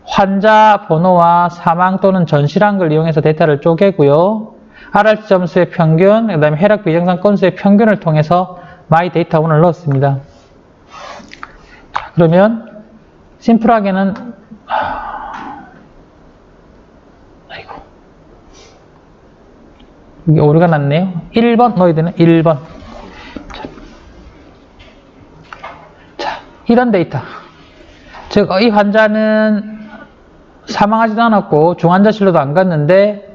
환자 번호와 사망 또는 전실한 걸 이용해서 데이터를 쪼개고요. RRT 점수의 평균, 그 다음에 혈액 비정상 건수의 평균을 통해서 my data 1을 넣었습니다. 자, 그러면 심플하게는 이게 오류가 났네요. 1번 넣어야 되네. 1번. 자, 이런 데이터. 즉, 이 환자는 사망하지도 않았고 중환자실로도 안 갔는데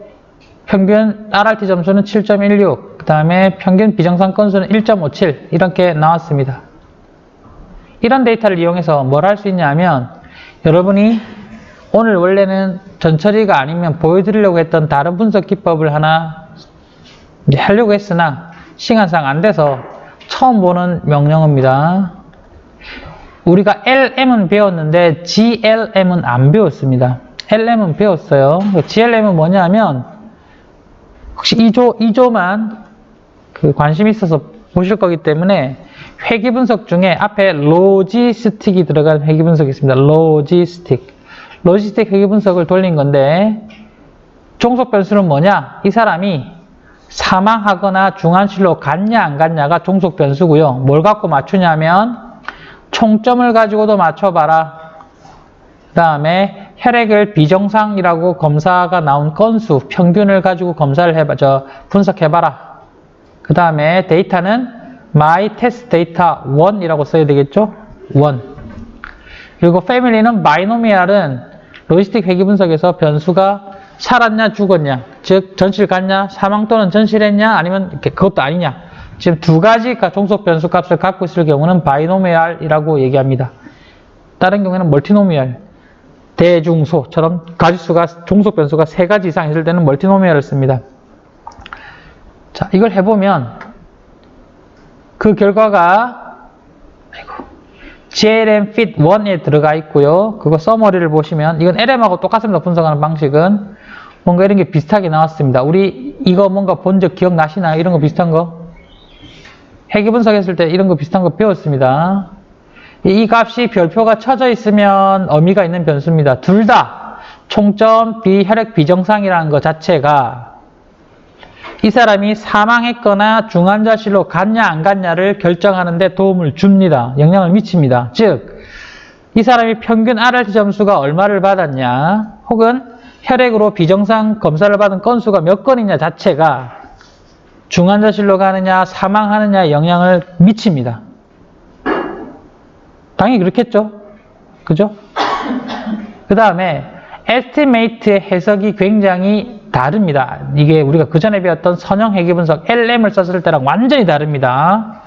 평균 RRT 점수는 7.16, 그 다음에 평균 비정상 건수는 1.57 이렇게 나왔습니다. 이런 데이터를 이용해서 뭘 할 수 있냐면 여러분이 오늘 원래는 전처리가 아니면 보여드리려고 했던 다른 분석 기법을 하나 이제 하려고 했으나 시간상 안 돼서 처음 보는 명령어입니다. 우리가 LM은 배웠는데 GLM은 안 배웠습니다. LM은 배웠어요. GLM은 뭐냐면 혹시 2조만 관심 있어서 보실 거기 때문에 회귀 분석 중에 앞에 로지스틱이 들어간 회귀 분석이 있습니다. 로지스틱 회귀 분석을 돌린 건데 종속 변수는 뭐냐? 이 사람이 사망하거나 중환실로 갔냐 안 갔냐가 종속 변수고요. 뭘 갖고 맞추냐면 총점을 가지고도 맞춰봐라. 그 다음에 혈액을 비정상이라고 검사가 나온 건수, 평균을 가지고 검사를 분석해봐라. 그 다음에 데이터는 my test data 1이라고 써야 되겠죠? 1. 그리고 family는 바이노미알은 로지스틱 회귀 분석에서 변수가 살았냐 죽었냐, 즉 전실 갔냐, 사망 또는 전실했냐, 아니면 그것도 아니냐. 지금 두 가지 종속 변수 값을 갖고 있을 경우는 바이노미알이라고 얘기합니다. 다른 경우에는 멀티노미알, 대중소처럼 가지수가 종속 변수가 3가지 이상 있을 때는 멀티노미알을 씁니다. 자, 이걸 해보면 그 결과가 GLM fit 1에 들어가 있고요. 그거 서머리를 보시면 이건 LM하고 똑같습니다. 분석하는 방식은 뭔가 이런 게 비슷하게 나왔습니다. 우리 이거 뭔가 본 적 기억나시나요? 이런 거 비슷한 거? 회귀 분석했을 때 이런 거 비슷한 거 배웠습니다. 이 값이 별표가 쳐져 있으면 의미가 있는 변수입니다. 둘 다 총점 혈액 비정상이라는 것 자체가 이 사람이 사망했거나 중환자실로 갔냐 안 갔냐를 결정하는 데 도움을 줍니다. 영향을 미칩니다. 즉, 이 사람이 평균 RRT 점수가 얼마를 받았냐, 혹은 혈액으로 비정상 검사를 받은 건수가 몇 건이냐 자체가 중환자실로 가느냐 사망하느냐에 영향을 미칩니다. 당연히 그렇겠죠. 그죠? 그 다음에 에스티메이트의 해석이 굉장히 다릅니다. 이게 우리가 그 전에 배웠던 선형 회귀 분석 LM을 썼을 때랑 완전히 다릅니다.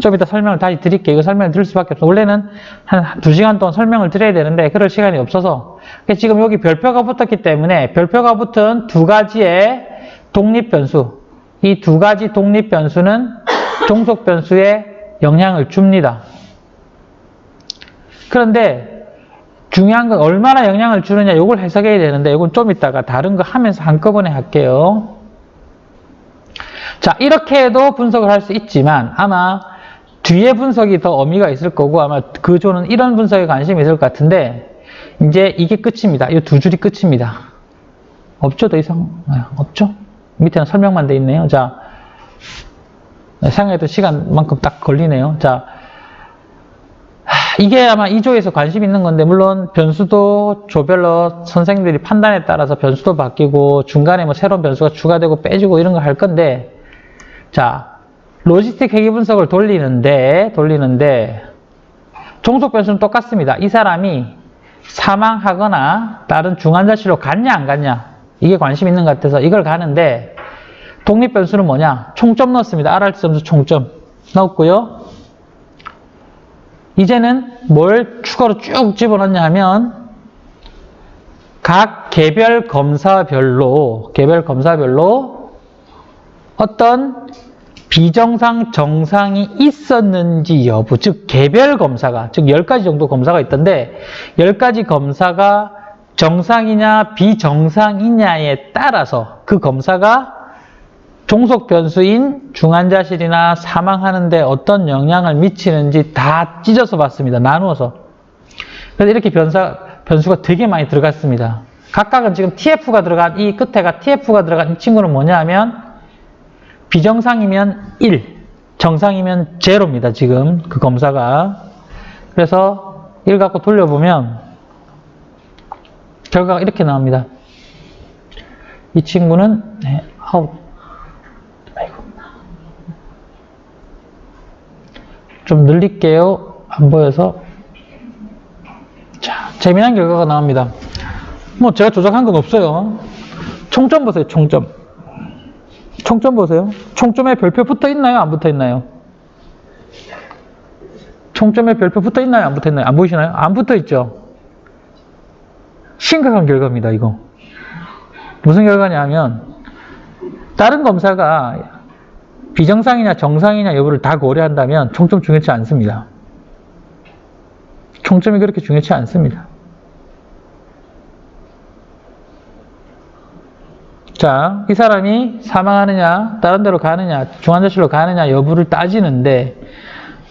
좀 이따 설명을 다시 드릴게요. 이거 설명을 드릴 수밖에 없어요. 원래는 한 2시간 동안 설명을 드려야 되는데 그럴 시간이 없어서 지금 여기 별표가 붙었기 때문에 별표가 붙은 두 가지의 독립변수. 이 두 가지 독립변수는 종속변수에 영향을 줍니다. 그런데 중요한 건 얼마나 영향을 주느냐 이걸 해석해야 되는데 이건 좀 이따가 다른 거 하면서 한꺼번에 할게요. 자, 이렇게 해도 분석을 할 수 있지만 아마 뒤에 분석이 더 의미가 있을 거고 아마 그 조는 이런 분석에 관심이 있을 것 같은데 이제 이게 끝입니다. 이 두 줄이 끝입니다. 없죠? 더 이상? 없죠? 밑에는 설명만 돼 있네요. 자, 생각했던 시간만큼 딱 걸리네요. 자, 이게 아마 이 조에서 관심 있는 건데 물론 변수도 조별로 선생님들이 판단에 따라서 변수도 바뀌고 중간에 뭐 새로운 변수가 추가되고 빼지고 이런 거 할 건데 자, 로지스틱 회귀 분석을 돌리는데 종속 변수는 똑같습니다. 이 사람이 사망하거나 다른 중환자실로 갔냐 안 갔냐 이게 관심 있는 것 같아서 이걸 가는데 독립 변수는 뭐냐? 총점 넣었습니다. RRT 점수 총점 넣었고요. 이제는 뭘 추가로 쭉 집어넣냐 하면 각 개별 검사별로 어떤 비정상, 정상이 있었는지 여부, 즉 개별 검사가, 즉 10가지 정도 검사가 있던데 10가지 검사가 정상이냐 비정상이냐에 따라서 그 검사가 종속 변수인 중환자실이나 사망하는데 어떤 영향을 미치는지 다 찢어서 봤습니다. 나누어서. 그래서 이렇게 변수가 되게 많이 들어갔습니다. 각각은 지금 TF가 들어간 이 끝에가 TF가 들어간 이 친구는 뭐냐 하면 비정상이면 1, 정상이면 0입니다. 지금 그 검사가. 그래서 이걸 갖고 돌려보면 결과가 이렇게 나옵니다. 이 친구는 아웃. 아이고. 좀 늘릴게요. 안 보여서. 자, 재미난 결과가 나옵니다. 뭐 제가 조작한 건 없어요. 총점 보세요. 총점 보세요. 총점에 별표 붙어 있나요? 안 붙어 있나요? 총점에 별표 붙어 있나요? 안 붙어 있나요? 안 보이시나요? 안 붙어 있죠? 심각한 결과입니다, 이거. 무슨 결과냐면, 다른 검사가 비정상이냐 정상이냐 여부를 다 고려한다면 총점 중요치 않습니다. 총점이 그렇게 중요치 않습니다. 자, 이 사람이 사망하느냐, 다른 데로 가느냐, 중환자실로 가느냐 여부를 따지는데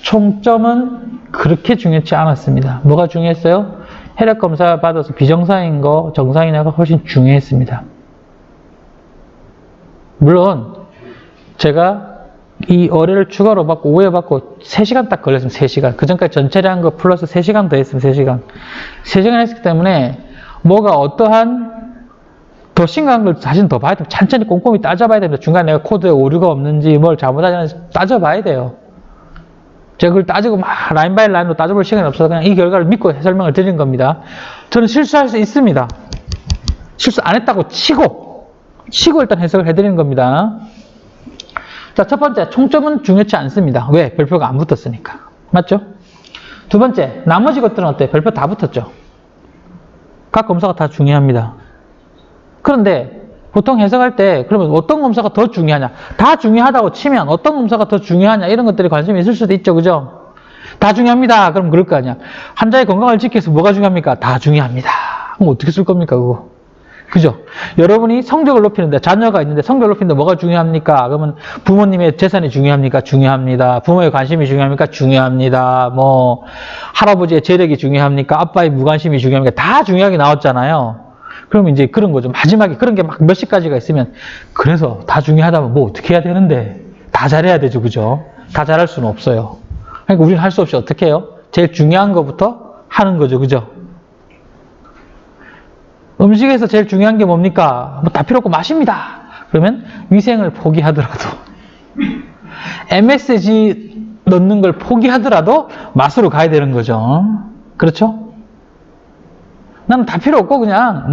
총점은 그렇게 중요치 않았습니다. 뭐가 중요했어요? 혈액 검사 받아서 비정상인 거, 정상이냐가 훨씬 중요했습니다. 물론 제가 이 의뢰를 추가로 받고 오해받고 3시간 딱 걸렸습니다. 3시간. 그 전까지 전체를 한 거 플러스 3시간 더 했습니다. 3시간. 3시간 했기 때문에 뭐가 어떠한 더 심각한 걸 사실 더 봐야 됩니다. 천천히 꼼꼼히 따져봐야 됩니다. 중간에 내가 코드에 오류가 없는지 뭘 잘못하지 않은지 따져봐야 돼요. 제가 그걸 따지고 막 라인 바이 라인으로 따져볼 시간이 없어서 그냥 이 결과를 믿고 설명을 드린 겁니다. 저는 실수할 수 있습니다. 실수 안 했다고 치고 일단 해석을 해드리는 겁니다. 자, 첫 번째, 총점은 중요치 않습니다. 왜? 별표가 안 붙었으니까. 맞죠? 두 번째, 나머지 것들은 어때요? 별표 다 붙었죠? 각 검사가 다 중요합니다. 그런데 보통 해석할 때 그러면 어떤 검사가 더 중요하냐? 다 중요하다고 치면 어떤 검사가 더 중요하냐? 이런 것들이 관심이 있을 수도 있죠. 그죠? 다 중요합니다. 그럼 그럴 거 아니야. 환자의 건강을 지키기 위해서 뭐가 중요합니까? 다 중요합니다. 그럼 어떻게 쓸 겁니까? 그거. 그죠? 여러분이 성적을 높이는데 자녀가 있는데 성적을 높이는데 뭐가 중요합니까? 그러면 부모님의 재산이 중요합니까? 중요합니다. 부모의 관심이 중요합니까? 중요합니다. 뭐 할아버지의 재력이 중요합니까? 아빠의 무관심이 중요합니까? 다 중요하게 나왔잖아요. 그러면 이제 그런 거죠. 마지막에 그런 게 막 몇십 가지가 있으면 그래서 다 중요하다면 뭐 어떻게 해야 되는데 다 잘해야 되죠. 그죠? 다 잘할 수는 없어요. 그러니까 우리는 할 수 없이 어떻게 해요? 제일 중요한 것부터 하는 거죠. 그죠? 음식에서 제일 중요한 게 뭡니까? 뭐 다 필요 없고 맛입니다. 그러면 위생을 포기하더라도 MSG 넣는 걸 포기하더라도 맛으로 가야 되는 거죠. 그렇죠? 나는 다 필요 없고 그냥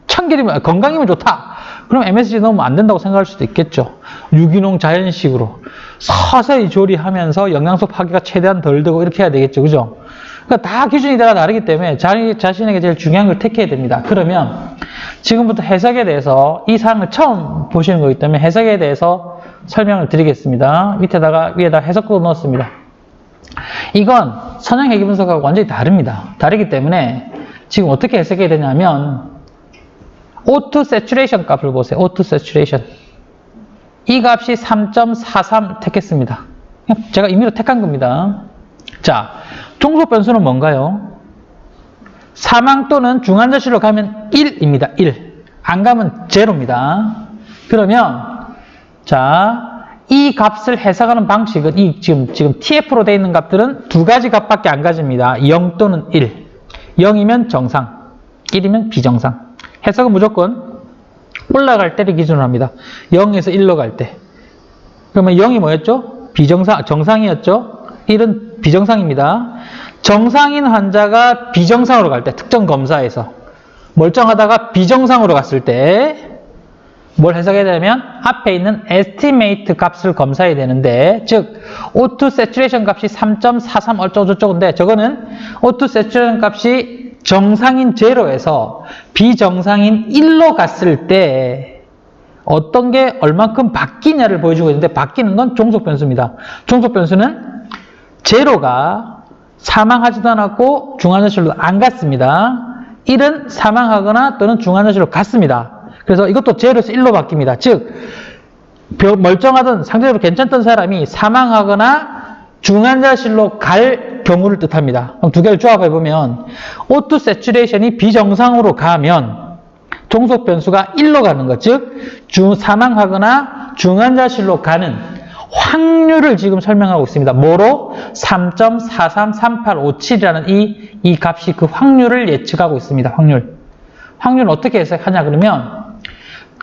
참기름이면 건강이면 좋다. 그럼 MSG 넣으면 안 된다고 생각할 수도 있겠죠. 유기농 자연식으로 서서히 조리하면서 영양소 파괴가 최대한 덜 되고 이렇게 해야 되겠죠. 그죠? 그러니까 다 기준이 다 다르기 때문에 자신에게 제일 중요한 걸 택해야 됩니다. 그러면 지금부터 해석에 대해서 이 사항을 처음 보시는 거기 때문에 해석에 대해서 설명을 드리겠습니다. 밑에다가 위에다 해석도 넣었습니다. 이건 선형회귀 분석하고 완전히 다릅니다. 다르기 때문에 지금 어떻게 해석해야 되냐면 O2 saturation 값을 보세요. O2 saturation. 이 값이 3.43 택했습니다. 제가 임의로 택한 겁니다. 자, 종속 변수는 뭔가요? 사망 또는 중환자실로 가면 1입니다. 1. 안 가면 제로입니다. 그러면 자, 이 값을 해석하는 방식은 지금 TF로 되어 있는 값들은 두 가지 값밖에 안 가집니다. 0 또는 1. 0이면 정상, 1이면 비정상. 해석은 무조건 올라갈 때를 기준으로 합니다. 0에서 1로 갈 때. 그러면 0이 뭐였죠? 정상이었죠? 1은 비정상입니다. 정상인 환자가 비정상으로 갈 때, 특정 검사에서 멀쩡하다가 비정상으로 갔을 때 뭘 해석해야 되냐면 앞에 있는 estimate 값을 검사해야 되는데, 즉 O2 saturation 값이 3.43 어쩌고저쩌고인데, 저거는 O2 saturation 값이 정상인 제로에서 비정상인 1로 갔을 때 어떤 게 얼만큼 바뀌냐를 보여주고 있는데, 바뀌는 건 종속 변수입니다. 종속 변수는 제로가 사망하지도 않았고 중환자실로 안 갔습니다. 1은 사망하거나 또는 중환자실로 갔습니다. 그래서 이것도 제로에서 1로 바뀝니다. 즉 멀쩡하던 상대적으로 괜찮던 사람이 사망하거나 중환자실로 갈 경우를 뜻합니다. 그럼 두 개를 조합해보면 O2 saturation이 비정상으로 가면 종속 변수가 1로 가는 것, 즉 사망하거나 중환자실로 가는 확률을 지금 설명하고 있습니다. 뭐로? 3.433857이라는 이 값이 그 확률을 예측하고 있습니다. 확률은 어떻게 해석하냐 그러면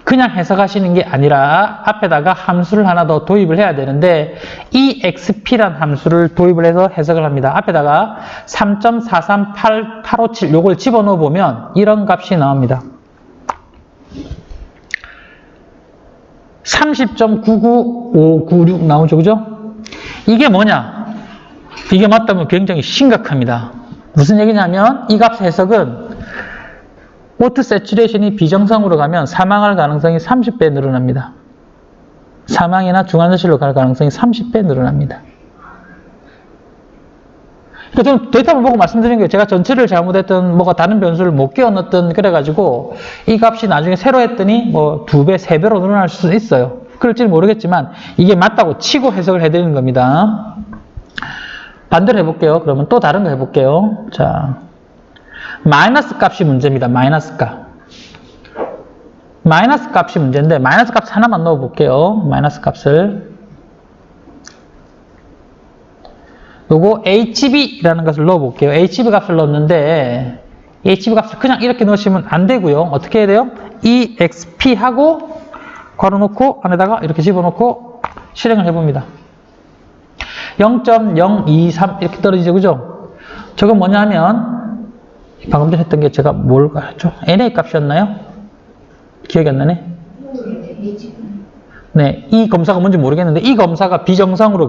그냥 해석하시는 게 아니라 앞에다가 함수를 하나 더 도입을 해야 되는데 EXP란 함수를 도입을 해서 해석을 합니다. 앞에다가 3.438857 요걸 집어넣어 보면 이런 값이 나옵니다. 30.99596 나오죠, 그죠? 이게 뭐냐? 이게 맞다면 굉장히 심각합니다. 무슨 얘기냐면 이 값 해석은 O2 saturation이 비정상으로 가면 사망할 가능성이 30배 늘어납니다. 사망이나 중환자실로 갈 가능성이 30배 늘어납니다. 그러니까 저는 데이터를 보고 말씀드린 게 제가 전체를 잘못했던 뭐가 다른 변수를 못 끼워 넣었던 그래가지고 이 값이 나중에 새로 했더니 뭐 2배, 3배로 늘어날 수도 있어요. 그럴지는 모르겠지만 이게 맞다고 치고 해석을 해드리는 겁니다. 반대로 해볼게요. 그러면 또 다른 거 해볼게요. 자, 마이너스 값이 문제입니다. 마이너스 값이 문제인데 마이너스 값 하나만 넣어볼게요. 마이너스 값을 요거 HB라는 것을 넣어볼게요. HB 값을 넣었는데 HB 값을 그냥 이렇게 넣으시면 안 되고요. 어떻게 해야 돼요? EXP 하고 괄호 놓고 안에다가 이렇게 집어넣고 실행을 해봅니다. 0.023 이렇게 떨어지죠, 그죠? 저건 뭐냐 하면 방금 전에 했던 게 제가 뭘 했죠? NA 값이었나요? 기억이 안 나네? 네, 이 검사가 뭔지 모르겠는데 이 검사가 비정상으로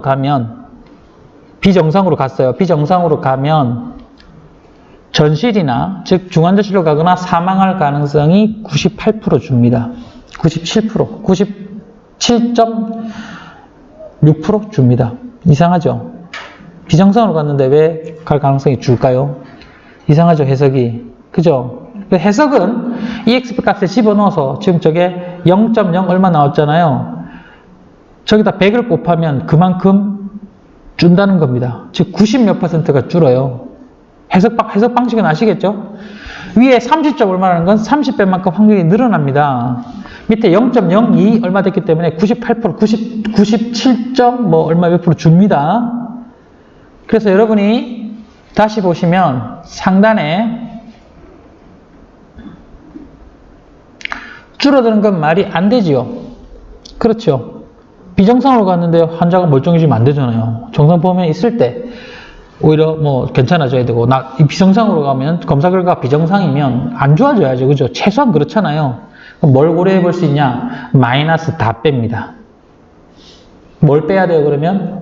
갔어요. 비정상으로 가면 전실이나 즉 중환자실로 가거나 사망할 가능성이 98% 줍니다. 97%, 97.6% 줍니다. 이상하죠? 비정상으로 갔는데 왜 갈 가능성이 줄까요? 이상하죠, 해석이. 그죠? 해석은 EXP 값에 집어넣어서 지금 저게 0.0 얼마 나왔잖아요. 저기다 100을 곱하면 그만큼 준다는 겁니다. 즉 90몇 %가 줄어요. 해석 방식은 아시겠죠? 위에 30점 얼마라는 건 30배만큼 확률이 늘어납니다. 밑에 0.02 얼마 됐기 때문에 98%, 97점 뭐 얼마 몇 프로 줍니다. 그래서 여러분이 다시 보시면 상단에 줄어드는 건 말이 안 되지요. 그렇죠. 비정상으로 갔는데 환자가 멀쩡해지면 안 되잖아요. 정상 범위에 있을 때 오히려 뭐 괜찮아져야 되고 비정상으로 가면 검사 결과가 비정상이면 안 좋아져야죠. 그죠? 최소한 그렇잖아요. 그럼 뭘 고려해 볼 수 있냐? 마이너스 다 뺍니다. 뭘 빼야 돼요, 그러면?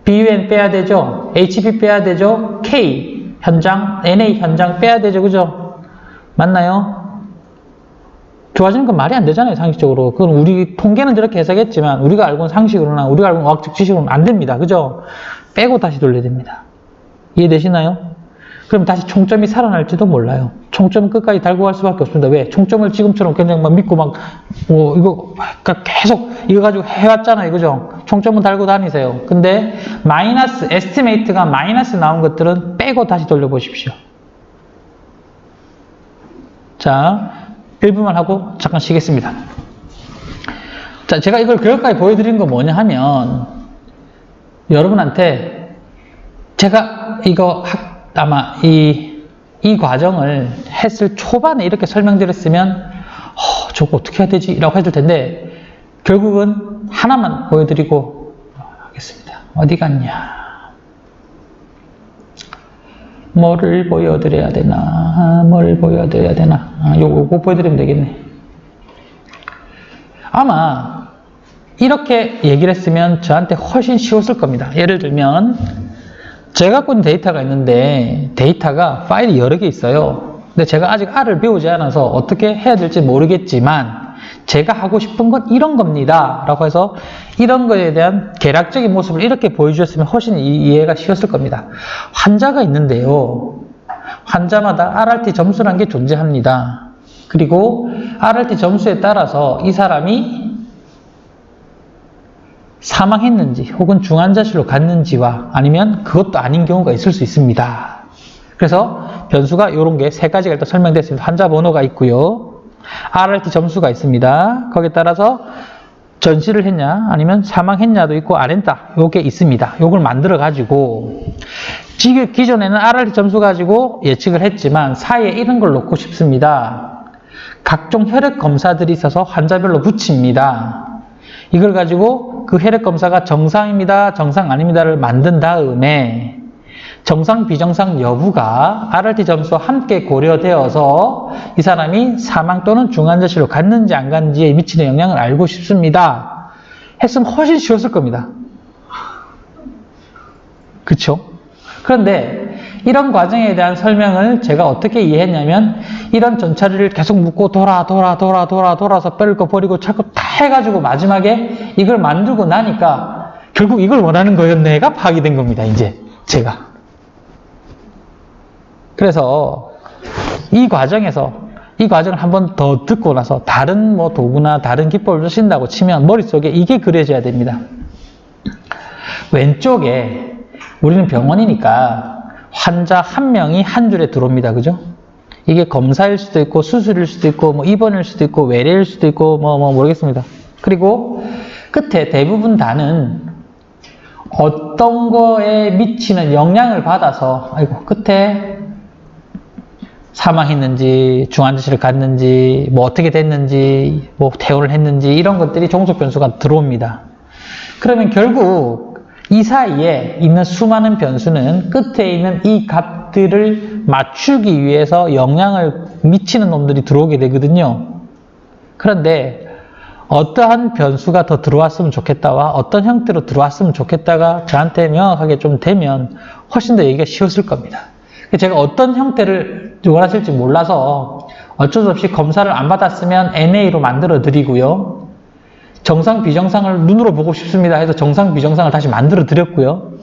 BUN 빼야 되죠? HB 빼야 되죠? K 현장, NA 현장 빼야 되죠, 그죠? 맞나요? 좋아지는 건 말이 안 되잖아요, 상식적으로. 그건 우리 통계는 저렇게 해석했지만 우리가 알고 있는 상식으로나 우리가 알고 있는 과학적 지식으로는 안 됩니다. 그죠? 빼고 다시 돌려야 됩니다. 이해되시나요? 그럼 다시 총점이 살아날지도 몰라요. 총점은 끝까지 달고 갈 수밖에 없습니다. 왜? 총점을 지금처럼 그냥 막 믿고 막, 이거 계속 이거 가지고 해왔잖아요. 그죠? 총점은 달고 다니세요. 근데 마이너스, 에스티메이트가 마이너스 나온 것들은 빼고 다시 돌려보십시오. 자, 1분만 하고 잠깐 쉬겠습니다. 자, 제가 이걸 결과까지 보여드린 거 뭐냐 하면, 여러분한테 제가 이거 아마 이 과정을 했을 초반에 이렇게 설명드렸으면 저거 어떻게 해야 되지? 라고 했을 텐데 결국은 하나만 보여드리고 하겠습니다. 어디 갔냐? 뭐를 보여드려야 되나? 뭘 보여드려야 되나? 요거 보여드리면 되겠네. 아마 이렇게 얘기를 했으면 저한테 훨씬 쉬웠을 겁니다. 예를 들면 제가 갖고 있는 데이터가 있는데 데이터가 파일이 여러 개 있어요. 근데 제가 아직 R을 배우지 않아서 어떻게 해야 될지 모르겠지만 제가 하고 싶은 건 이런 겁니다. 라고 해서 이런 거에 대한 개략적인 모습을 이렇게 보여주셨으면 훨씬 이해가 쉬웠을 겁니다. 환자가 있는데요. 환자마다 RRT 점수라는 게 존재합니다. 그리고 RRT 점수에 따라서 이 사람이 사망했는지 혹은 중환자실로 갔는지와 아니면 그것도 아닌 경우가 있을 수 있습니다. 그래서 변수가 이런 게 세 가지가 일단 설명됐습니다. 환자 번호가 있고요. RRT 점수가 있습니다. 거기에 따라서 전시를 했냐 아니면 사망했냐도 있고 안 했다. 요게 있습니다. 요걸 만들어 가지고 기존에는 RRT 점수 가지고 예측을 했지만 사이에 이런 걸 놓고 싶습니다. 각종 혈액 검사들이 있어서 환자별로 붙입니다. 이걸 가지고 그 혈액 검사가 정상입니다, 정상 아닙니다를 만든 다음에 정상, 비정상 여부가 RRT 점수와 함께 고려되어서 이 사람이 사망 또는 중환자실로 갔는지 안 갔는지에 미치는 영향을 알고 싶습니다. 했으면 훨씬 쉬웠을 겁니다. 그쵸? 그런데 이런 과정에 대한 설명을 제가 어떻게 이해했냐면 이런 전차리를 계속 묶고 돌아서 뺄 거 버리고 자꾸 다 해가지고 마지막에 이걸 만들고 나니까 결국 이걸 원하는 거였네가 파악이 된 겁니다. 이제 제가. 그래서 이 과정을 한 번 더 듣고 나서 다른 뭐 도구나 다른 기법을 쓰신다고 치면 머릿속에 이게 그려져야 됩니다. 왼쪽에 우리는 병원이니까 환자 한 명이 한 줄에 들어옵니다. 그죠? 이게 검사일 수도 있고 수술일 수도 있고 뭐 입원일 수도 있고 외래일 수도 있고 뭐 모르겠습니다. 그리고 끝에 대부분 다는 어떤 거에 미치는 영향을 받아서 끝에 사망했는지 중환자실을 갔는지 뭐 어떻게 됐는지 뭐 퇴원을 했는지 이런 것들이 종속 변수가 들어옵니다. 그러면 결국 이 사이에 있는 수많은 변수는 끝에 있는 이 값들을 맞추기 위해서 영향을 미치는 놈들이 들어오게 되거든요. 그런데 어떠한 변수가 더 들어왔으면 좋겠다와 어떤 형태로 들어왔으면 좋겠다가 저한테 명확하게 좀 되면 훨씬 더 얘기가 쉬웠을 겁니다. 제가 어떤 형태를 원하실지 몰라서 어쩔 수 없이 검사를 안 받았으면 NA로 만들어 드리고요. 정상, 비정상을 눈으로 보고 싶습니다 해서 정상, 비정상을 다시 만들어 드렸고요.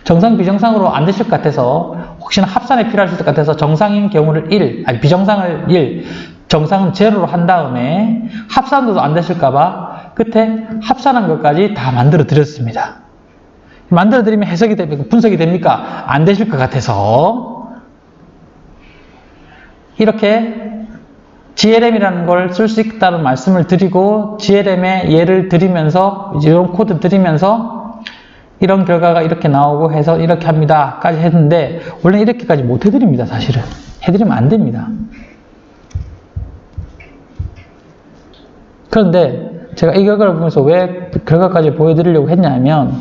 정상, 비정상으로 안 되실 것 같아서 혹시나 합산이 필요하실 것 같아서 정상인 경우를 1, 비정상을 1, 정상은 0로 한 다음에 합산도 안 되실까봐 끝에 합산한 것까지 다 만들어 드렸습니다. 만들어 드리면 해석이 됩니까? 분석이 됩니까? 안 되실 것 같아서 이렇게 GLM이라는 걸 쓸 수 있다는 말씀을 드리고 GLM의 예를 드리면서 이제 이런 코드 드리면서 이런 결과가 이렇게 나오고 해서 이렇게 합니다 까지 했는데 원래 이렇게까지 못 해드립니다. 사실은 해드리면 안 됩니다. 그런데 제가 이 결과를 보면서 왜 결과까지 보여드리려고 했냐면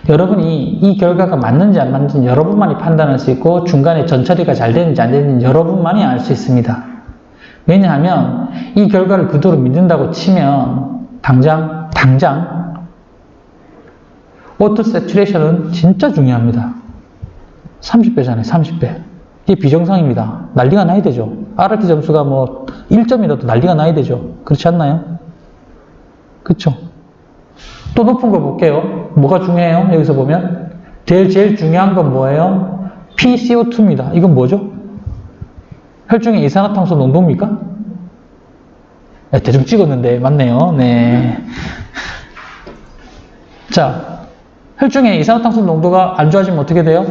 여러분이 이 결과가 맞는지 안 맞는지 여러분만이 판단할 수 있고 중간에 전처리가 잘 되는지 안 되는지 여러분만이 알 수 있습니다. 왜냐하면 이 결과를 그대로 믿는다고 치면 당장 오토 세츄레이션은 진짜 중요합니다. 30배잖아요. 30배. 이게 비정상입니다. 난리가 나야 되죠. RRT 점수가 뭐 1점이라도 난리가 나야 되죠. 그렇지 않나요? 그쵸? 또 높은 거 볼게요. 뭐가 중요해요? 여기서 보면 제일 중요한 건 뭐예요? PCO2입니다. 이건 뭐죠? 혈중의 이산화탄소 농도입니까? 네, 대충 찍었는데 맞네요. 네. 자, 혈중의 이산화탄소 농도가 안 좋아지면 어떻게 돼요?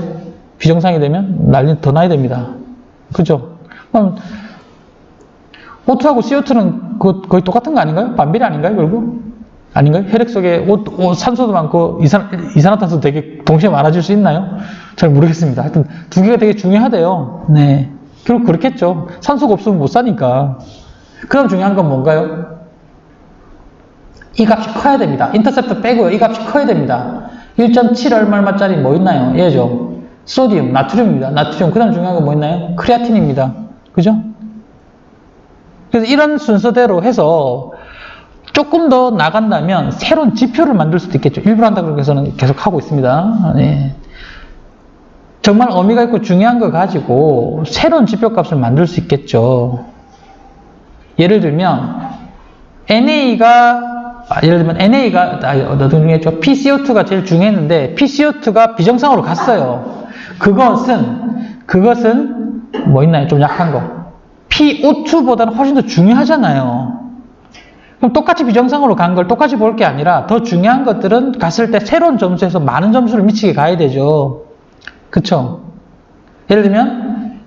비정상이 되면 난리 더 나야 됩니다. 그죠? 그럼 O2하고 CO2는 거의 똑같은 거 아닌가요? 반비례 아닌가요, 결국? 아닌가요? 혈액 속에 산소도 많고 이산화탄소 되게 동시에 많아질 수 있나요? 잘 모르겠습니다. 하여튼 두 개가 되게 중요하대요. 네. 결국 그렇겠죠. 산소가 없으면 못 사니까. 그럼 중요한 건 뭔가요? 이 값이 커야 됩니다. 인터셉트 빼고요. 이 값이 커야 됩니다. 1.7 얼마짜리 뭐 있나요? 얘죠. 소디움, 나트륨입니다. 나트륨. 그 다음 중요한 건 뭐 있나요? 크레아틴입니다. 그죠? 그래서 이런 순서대로 해서 조금 더 나간다면 새로운 지표를 만들 수도 있겠죠. 일부러 한다고 해서는 계속 하고 있습니다. 네. 정말 의미가 있고 중요한 거 가지고 새로운 지표값을 만들 수 있겠죠. 예를 들면 NA가 PCO2가 제일 중요했는데 PCO2가 비정상으로 갔어요. 그것은 뭐 있나요? 좀 약한 거. PO2보다는 훨씬 더 중요하잖아요. 그럼 똑같이 비정상으로 간 걸 똑같이 볼 게 아니라 더 중요한 것들은 갔을 때 새로운 점수에서 많은 점수를 미치게 가야 되죠. 그쵸? 예를 들면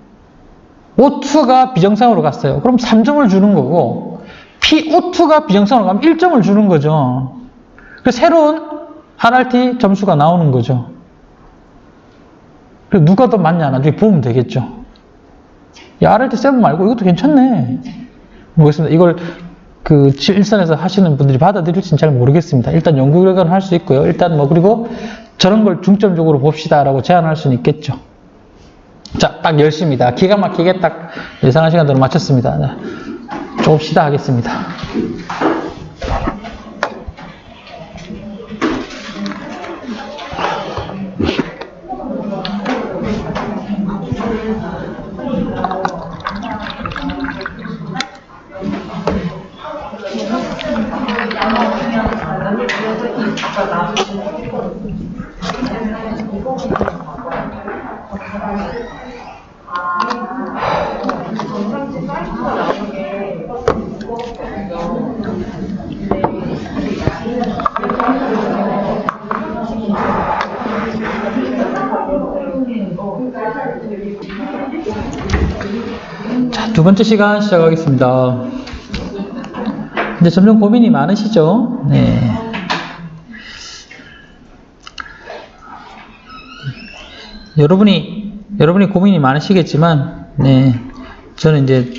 O2가 비정상으로 갔어요. 그럼 3점을 주는 거고 PO2가 비정상으로 가면 1점을 주는 거죠. 그래서 새로운 RRT 점수가 나오는 거죠. 그래서 누가 더 맞냐 나중에 보면 되겠죠. 야, RRT7 말고 이것도 괜찮네. 모르겠습니다. 이걸 일선에서 하시는 분들이 받아들일지는 잘 모르겠습니다. 일단 연구 결과는 할 수 있고요. 일단 그리고 저런 걸 중점적으로 봅시다라고 제안할 수는 있겠죠. 자, 딱 10시입니다. 기가 막히게 딱 예상한 시간대로 마쳤습니다. 네. 조금 쉬다 하겠습니다. 자, 두 번째 시간 시작하겠습니다. 이제 점점 고민이 많으시죠? 네. 여러분이 고민이 많으시겠지만, 네. 저는 이제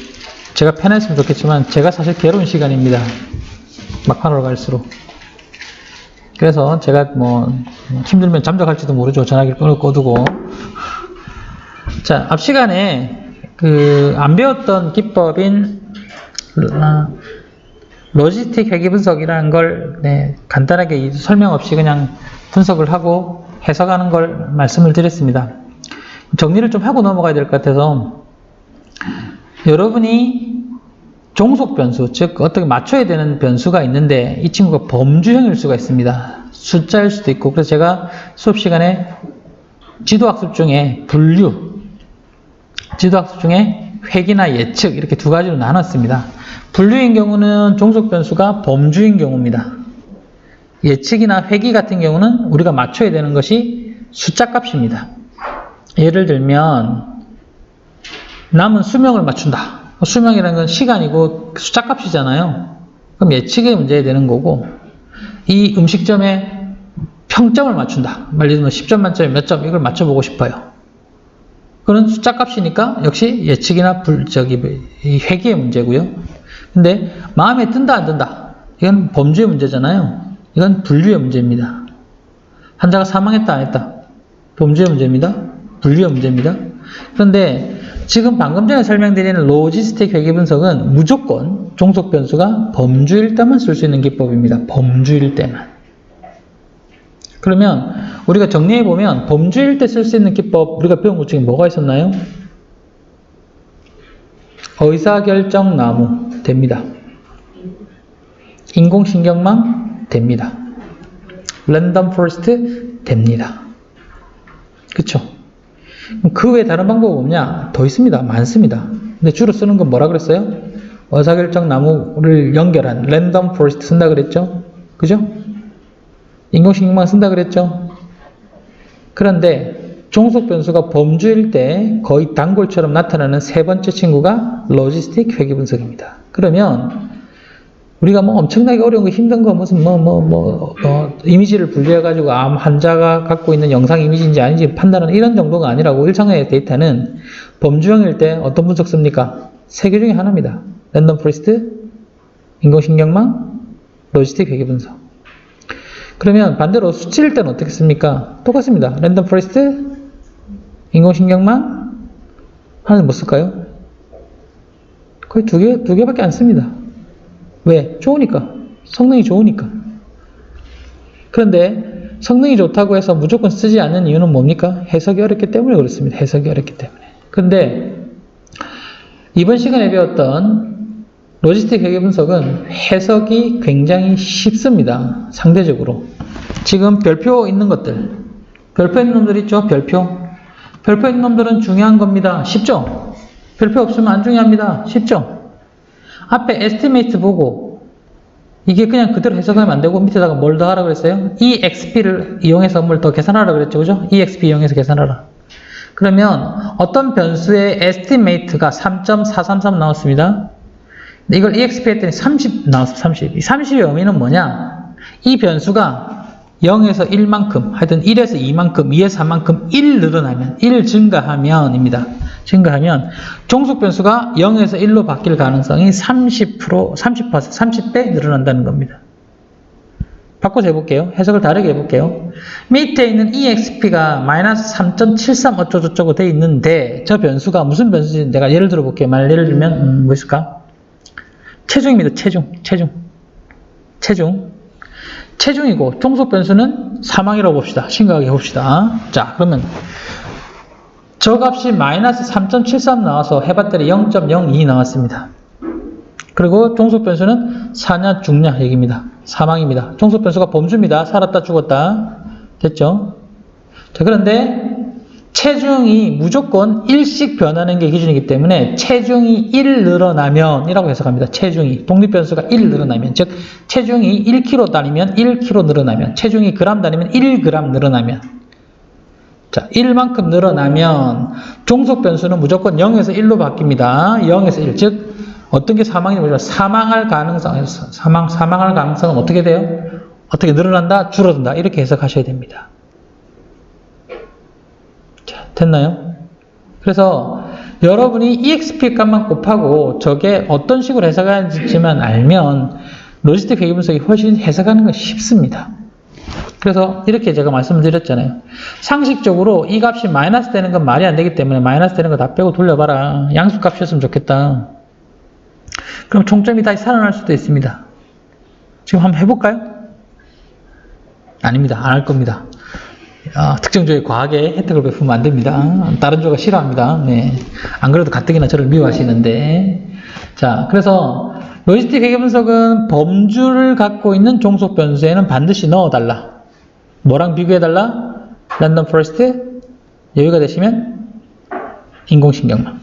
제가 편했으면 좋겠지만, 제가 사실 괴로운 시간입니다. 막판으로 갈수록. 그래서 제가 힘들면 잠적할지도 모르죠. 전화기를 꺼두고. 자, 앞 시간에 안 배웠던 기법인 로지스틱 회계 분석이라는 걸 간단하게 설명 없이 그냥 분석을 하고 해석하는 걸 말씀을 드렸습니다. 정리를 좀 하고 넘어가야 될 것 같아서 여러분이 종속 변수, 즉 어떻게 맞춰야 되는 변수가 있는데 이 친구가 범주형일 수가 있습니다. 숫자일 수도 있고. 그래서 제가 수업 시간에 지도학습 중에 지도학습 중에 회귀나 예측 이렇게 두 가지로 나눴습니다. 분류인 경우는 종속 변수가 범주인 경우입니다. 예측이나 회귀 같은 경우는 우리가 맞춰야 되는 것이 숫자 값입니다. 예를 들면 남은 수명을 맞춘다. 수명이라는 건 시간이고 숫자 값이잖아요. 그럼 예측의 문제가 되는 거고, 이 음식점의 평점을 맞춘다. 말로 들면 10점 만점에 몇 점 이걸 맞춰보고 싶어요. 그건 숫자 값이니까 역시 예측이나 이 회귀의 문제고요. 근데 마음에 든다 안 든다. 이건 범주의 문제잖아요. 이건 분류의 문제입니다. 환자가 사망했다 안 했다. 범주의 문제입니다. 분류의 문제입니다. 그런데 지금 방금 전에 설명드리는 로지스틱 회계 분석은 무조건 종속 변수가 범주일 때만 쓸 수 있는 기법입니다. 범주일 때만. 그러면 우리가 정리해보면 범주일 때 쓸 수 있는 기법 우리가 배운 것 중에 뭐가 있었나요? 의사결정나무 됩니다. 인공신경망 됩니다. 랜덤 포레스트 됩니다. 그쵸? 그 외에 다른 방법 없냐? 더 있습니다. 많습니다. 근데 주로 쓰는 건 뭐라 그랬어요? 의사결정나무를 연결한 랜덤 포레스트 쓴다 그랬죠? 그죠? 인공신경망 쓴다 그랬죠? 그런데 종속 변수가 범주일 때 거의 단골처럼 나타나는 세 번째 친구가 로지스틱 회귀 분석입니다. 그러면 우리가 뭐 엄청나게 어려운 거 힘든 거 무슨 이미지를 분류해가지고 암 환자가 갖고 있는 영상 이미지인지 아닌지 판단하는 이런 정도가 아니라고 일상의 데이터는 범주형일 때 어떤 분석 씁니까? 세 개 중에 하나입니다. 랜덤 포레스트, 인공신경망, 로지스틱 회귀 분석. 그러면 반대로 수치일 때는 어떻게 씁니까? 똑같습니다. 랜덤 포레스트, 인공신경망, 하나는 뭐 쓸까요? 거의 두 개밖에 안 씁니다. 왜? 좋으니까. 성능이 좋으니까. 그런데 성능이 좋다고 해서 무조건 쓰지 않는 이유는 뭡니까? 해석이 어렵기 때문에 그렇습니다. 해석이 어렵기 때문에. 그런데 이번 시간에 배웠던 로지스틱 회귀 분석은 해석이 굉장히 쉽습니다. 상대적으로. 지금 별표 있는 것들. 별표 있는 놈들 있죠? 별표. 별표 있는 놈들은 중요한 겁니다. 쉽죠? 별표 없으면 안 중요합니다. 쉽죠? 앞에 estimate 보고 이게 그냥 그대로 해석하면 안 되고 밑에다가 뭘 더 하라 그랬어요? EXP를 이용해서 뭘 더 계산하라 그랬죠. 그죠? EXP 이용해서 계산하라. 그러면 어떤 변수의 estimate가 3.433 나왔습니다. 이걸 EXP 했더니 30 나왔어. 30. 이 30의 의미는 뭐냐? 이 변수가 0에서 1만큼, 하여튼 1에서 2만큼, 2에서 3만큼 1 늘어나면, 1 증가하면입니다. 증가하면 종속 변수가 0에서 1로 바뀔 가능성이 30배 늘어난다는 겁니다. 바꿔서 해볼게요. 해석을 다르게 해볼게요. 밑에 있는 EXP가 마이너스 3.73 어쩌고저쩌고 돼 있는데 저 변수가 무슨 변수인지 내가 예를 들어 볼게요. 예를 들면 뭐 있을까? 체중입니다. 체중이고 종속 변수는 사망이라고 봅시다. 심각하게 봅시다. 자, 그러면 저 값이 마이너스 3.73 나와서 해봤더니 0.02 나왔습니다. 그리고 종속 변수는 사냐 죽냐 얘기입니다. 사망입니다. 종속 변수가 범주입니다. 살았다 죽었다. 됐죠? 자, 그런데 체중이 무조건 1씩 변하는 게 기준이기 때문에 체중이 1 늘어나면 이라고 해석합니다. 체중이 독립변수가 1 늘어나면 즉 체중이 1kg 다니면 1kg 늘어나면 체중이 그램 다니면 1g 늘어나면 자 1만큼 늘어나면 종속 변수는 무조건 0에서 1로 바뀝니다. 0에서 1 즉 어떤 게 사망인지 모르지만 사망할 가능성은 어떻게 돼요? 어떻게 늘어난다? 줄어든다. 이렇게 해석하셔야 됩니다. 됐나요? 그래서 여러분이 EXP 값만 곱하고 저게 어떤 식으로 해석하는지만 알면 로지스틱 회귀 분석이 훨씬 해석하는 건 쉽습니다. 그래서 이렇게 제가 말씀을 드렸잖아요. 상식적으로 이 값이 마이너스 되는 건 말이 안 되기 때문에 마이너스 되는 거 다 빼고 돌려봐라. 양수값이었으면 좋겠다. 그럼 총점이 다시 살아날 수도 있습니다. 지금 한번 해볼까요? 아닙니다. 안 할 겁니다. 특정 조에 과하게 혜택을 베푸면 안 됩니다. 다른 조가 싫어합니다. 네. 안 그래도 가뜩이나 저를 미워하시는데. 자, 그래서 로지스틱 회귀 분석은 범주를 갖고 있는 종속 변수에는 반드시 넣어달라. 뭐랑 비교해달라? 랜덤 포레스트, 여유가 되시면 인공신경망.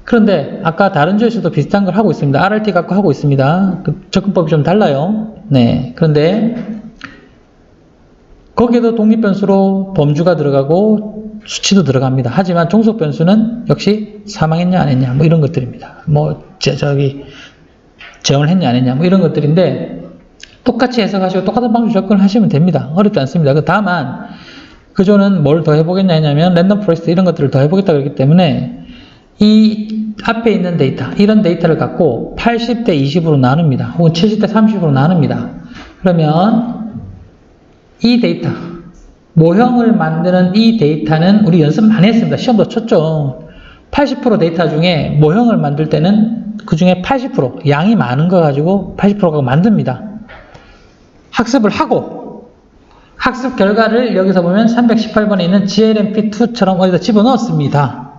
그런데 아까 다른 조에서도 비슷한 걸 하고 있습니다. RRT 갖고 하고 있습니다. 그 접근법이 좀 달라요. 네. 그런데 거기에도 독립변수로 범주가 들어가고 수치도 들어갑니다. 하지만 종속 변수는 역시 사망했냐 안 했냐 뭐 이런 것들입니다. 재혼을 했냐 안 했냐 뭐 이런 것들인데 똑같이 해석하시고 똑같은 방식으로 접근을 하시면 됩니다. 어렵지 않습니다. 다만 그 조는 뭘 더 해보겠냐 하냐면 랜덤 포레스트 이런 것들을 더 해보겠다 그랬기 때문에 이 앞에 있는 데이터 이런 데이터를 갖고 80대 20으로 나눕니다. 혹은 70대 30으로 나눕니다. 그러면 이 데이터, 모형을 만드는 이 데이터는 우리 연습 많이 했습니다. 시험도 쳤죠. 80% 데이터 중에 모형을 만들 때는 그 중에 80% 양이 많은 거 가지고 80%가 만듭니다. 학습을 하고 학습 결과를 여기서 보면 318번에 있는 GLMP2처럼 어디다 집어넣었습니다.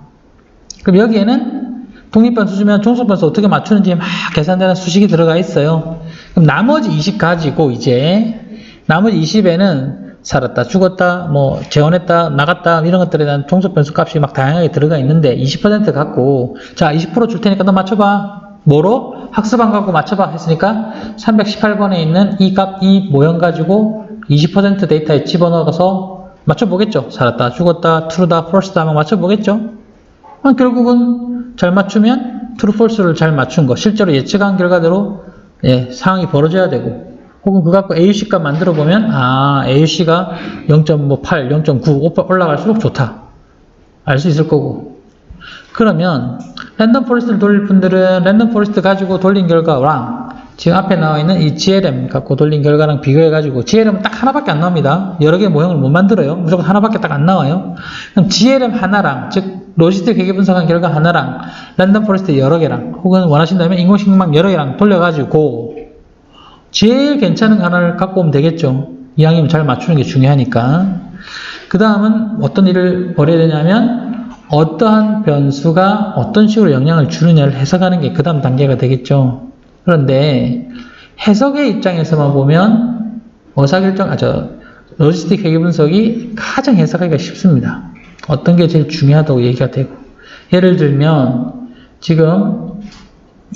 그럼 여기에는 독립변수 주면 종속변수 어떻게 맞추는지 막 계산되는 수식이 들어가 있어요. 그럼 나머지 20 가지고 이제 나머지 20에는 살았다, 죽었다, 뭐 재혼했다, 나갔다 이런 것들에 대한 종속변수 값이 막 다양하게 들어가 있는데 20% 갖고 자 20% 줄 테니까 너 맞춰봐. 뭐로? 학습안 갖고 맞춰봐 했으니까 318번에 있는 이 값, 이 모형 가지고 20% 데이터에 집어넣어서 맞춰보겠죠. 살았다, 죽었다, true다, false다 하면 맞춰보겠죠. 결국은 잘 맞추면 true, false를 잘 맞춘 거 실제로 예측한 결과대로 상황이 벌어져야 되고 혹은 그거 갖고 AUC 값 만들어 보면 AUC가 0.8, 0.9 올라갈수록 좋다. 알 수 있을 거고 그러면 랜덤 포레스트를 돌릴 분들은 랜덤 포레스트 가지고 돌린 결과랑 지금 앞에 나와 있는 이 GLM 갖고 돌린 결과랑 비교해 가지고 GLM은 딱 하나밖에 안 나옵니다. 여러 개 모형을 못 만들어요. 무조건 하나밖에 딱 안 나와요. 그럼 GLM 하나랑 즉 로지스틱 회계 분석한 결과 하나랑 랜덤 포레스트 여러 개랑 혹은 원하신다면 인공신경망 여러 개랑 돌려가지고 제일 괜찮은 하나를 갖고 오면 되겠죠. 이왕이면 잘 맞추는 게 중요하니까. 그 다음은 어떤 일을 벌여야 되냐면 어떠한 변수가 어떤 식으로 영향을 주느냐를 해석하는 게 그 다음 단계가 되겠죠. 그런데 해석의 입장에서만 보면 로지스틱 회계 분석이 가장 해석하기가 쉽습니다. 어떤 게 제일 중요하다고 얘기가 되고 예를 들면 지금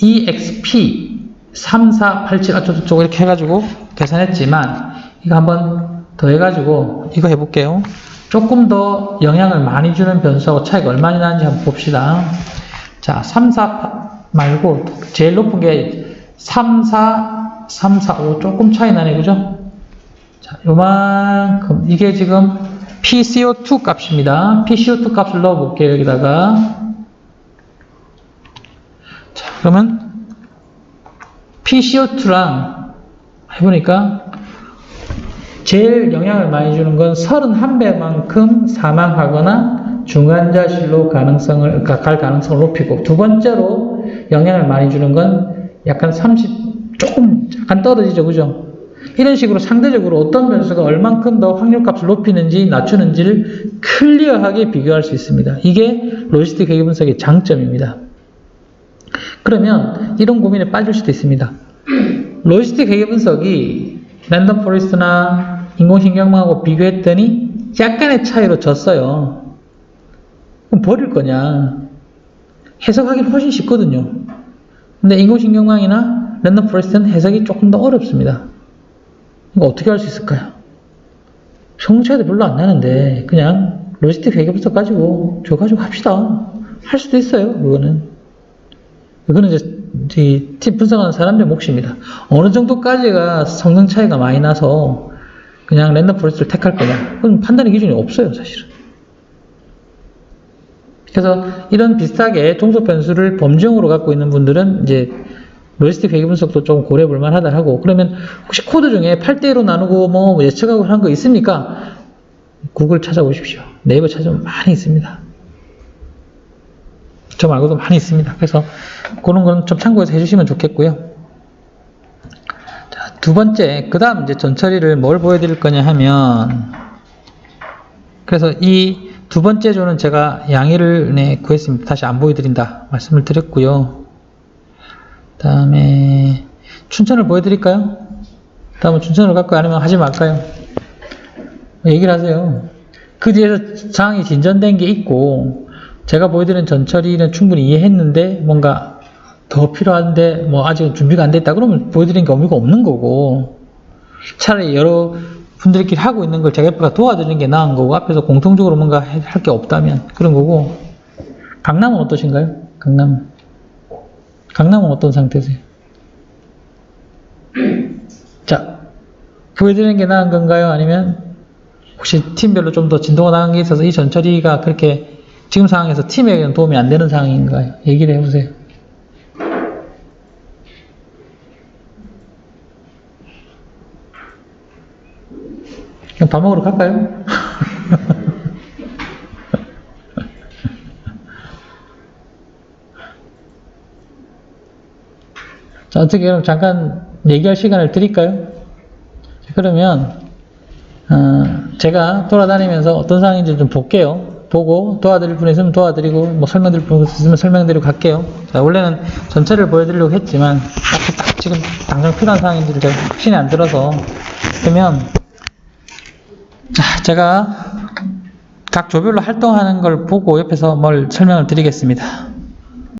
EXP 3487 어쩌고저쩌고 이렇게 해가지고 계산했지만 이거 한번 더 해가지고 이거 해볼게요. 조금 더 영향을 많이 주는 변수하고 차이가 얼마나 나는지 한번 봅시다. 자, 34 말고 제일 높은 게 34, 345 조금 차이 나네, 그죠? 자, 요만큼 이게 지금 PCO2 값입니다. PCO2 값을 넣어볼게요, 여기다가. 자, 그러면 PCO2랑 해보니까 제일 영향을 많이 주는 건 31배만큼 사망하거나 중환자실로 갈 가능성을 높이고 두 번째로 영향을 많이 주는 건 약간 약간 떨어지죠, 그죠? 이런 식으로 상대적으로 어떤 변수가 얼만큼 더 확률값을 높이는지 낮추는지를 클리어하게 비교할 수 있습니다. 이게 로지스틱 회계 분석의 장점입니다. 그러면 이런 고민에 빠질 수도 있습니다. 로지스틱 회계 분석이 랜덤 포레스트나 인공신경망하고 비교했더니 약간의 차이로 졌어요. 그럼 버릴 거냐? 해석하기는 훨씬 쉽거든요. 근데 인공신경망이나 랜덤 포레스트는 해석이 조금 더 어렵습니다. 이거 어떻게 할 수 있을까요? 성차이도 별로 안 나는데 그냥 로지스틱 회계 분석 가지고 합시다. 할 수도 있어요. 그거는 이제 팀 분석하는 사람들 몫입니다. 어느 정도까지가 성능 차이가 많이 나서 그냥 랜덤 포레스트를 택할 거냐? 그건 판단의 기준이 없어요, 사실은. 그래서 이런 비슷하게 종속 변수를 범주형으로 갖고 있는 분들은 이제 로지스틱 회계 분석도 좀 고려해 볼 만하다 하고 그러면 혹시 코드 중에 8대1로 나누고 뭐 예측하고 한 거 있습니까? 구글 찾아보십시오. 네이버 찾아보면 많이 있습니다. 저 말고도 많이 있습니다. 그래서 그런 건 좀 참고해서 해주시면 좋겠고요. 자, 두 번째, 그 다음 이제 전처리를 뭘 보여드릴 거냐 하면, 그래서 이 두 번째 조는 제가 양해를 구했습니다. 다시 안 보여드린다 말씀을 드렸고요. 다음에 춘천을 보여드릴까요? 다음은 춘천을 갈까요? 아니면 하지 말까요? 얘기를 하세요. 그 뒤에서 상황이 진전된 게 있고 제가 보여드린 전처리는 충분히 이해했는데 뭔가 더 필요한데 뭐 아직은 준비가 안 됐다 그러면 보여드린 게 의미가 없는 거고 차라리 여러 분들끼리 하고 있는 걸 제가 옆에가 도와드리는 게 나은 거고 앞에서 공통적으로 뭔가 할 게 없다면 그런 거고. 강남은 어떠신가요? 강남은 어떤 상태세요? 자, 보여드리는 게 나은 건가요? 아니면 혹시 팀별로 좀 더 진도가 나간 게 있어서 이 전처리가 그렇게 지금 상황에서 팀에게는 도움이 안 되는 상황인가요? 얘기를 해보세요. 그냥 밥 먹으러 갈까요? 자, 어떻게 그럼 잠깐 얘기할 시간을 드릴까요? 그러면 제가 돌아다니면서 어떤 상황인지 좀 볼게요. 보고 도와드릴 분 있으면 도와드리고 뭐 설명드릴 분 있으면 설명드리고 갈게요. 자, 원래는 전체를 보여드리려고 했지만 딱 지금 당장 필요한 사항인지를 제가 확신이 안 들어서 그러면 자, 제가 각 조별로 활동하는 걸 보고 옆에서 뭘 설명을 드리겠습니다.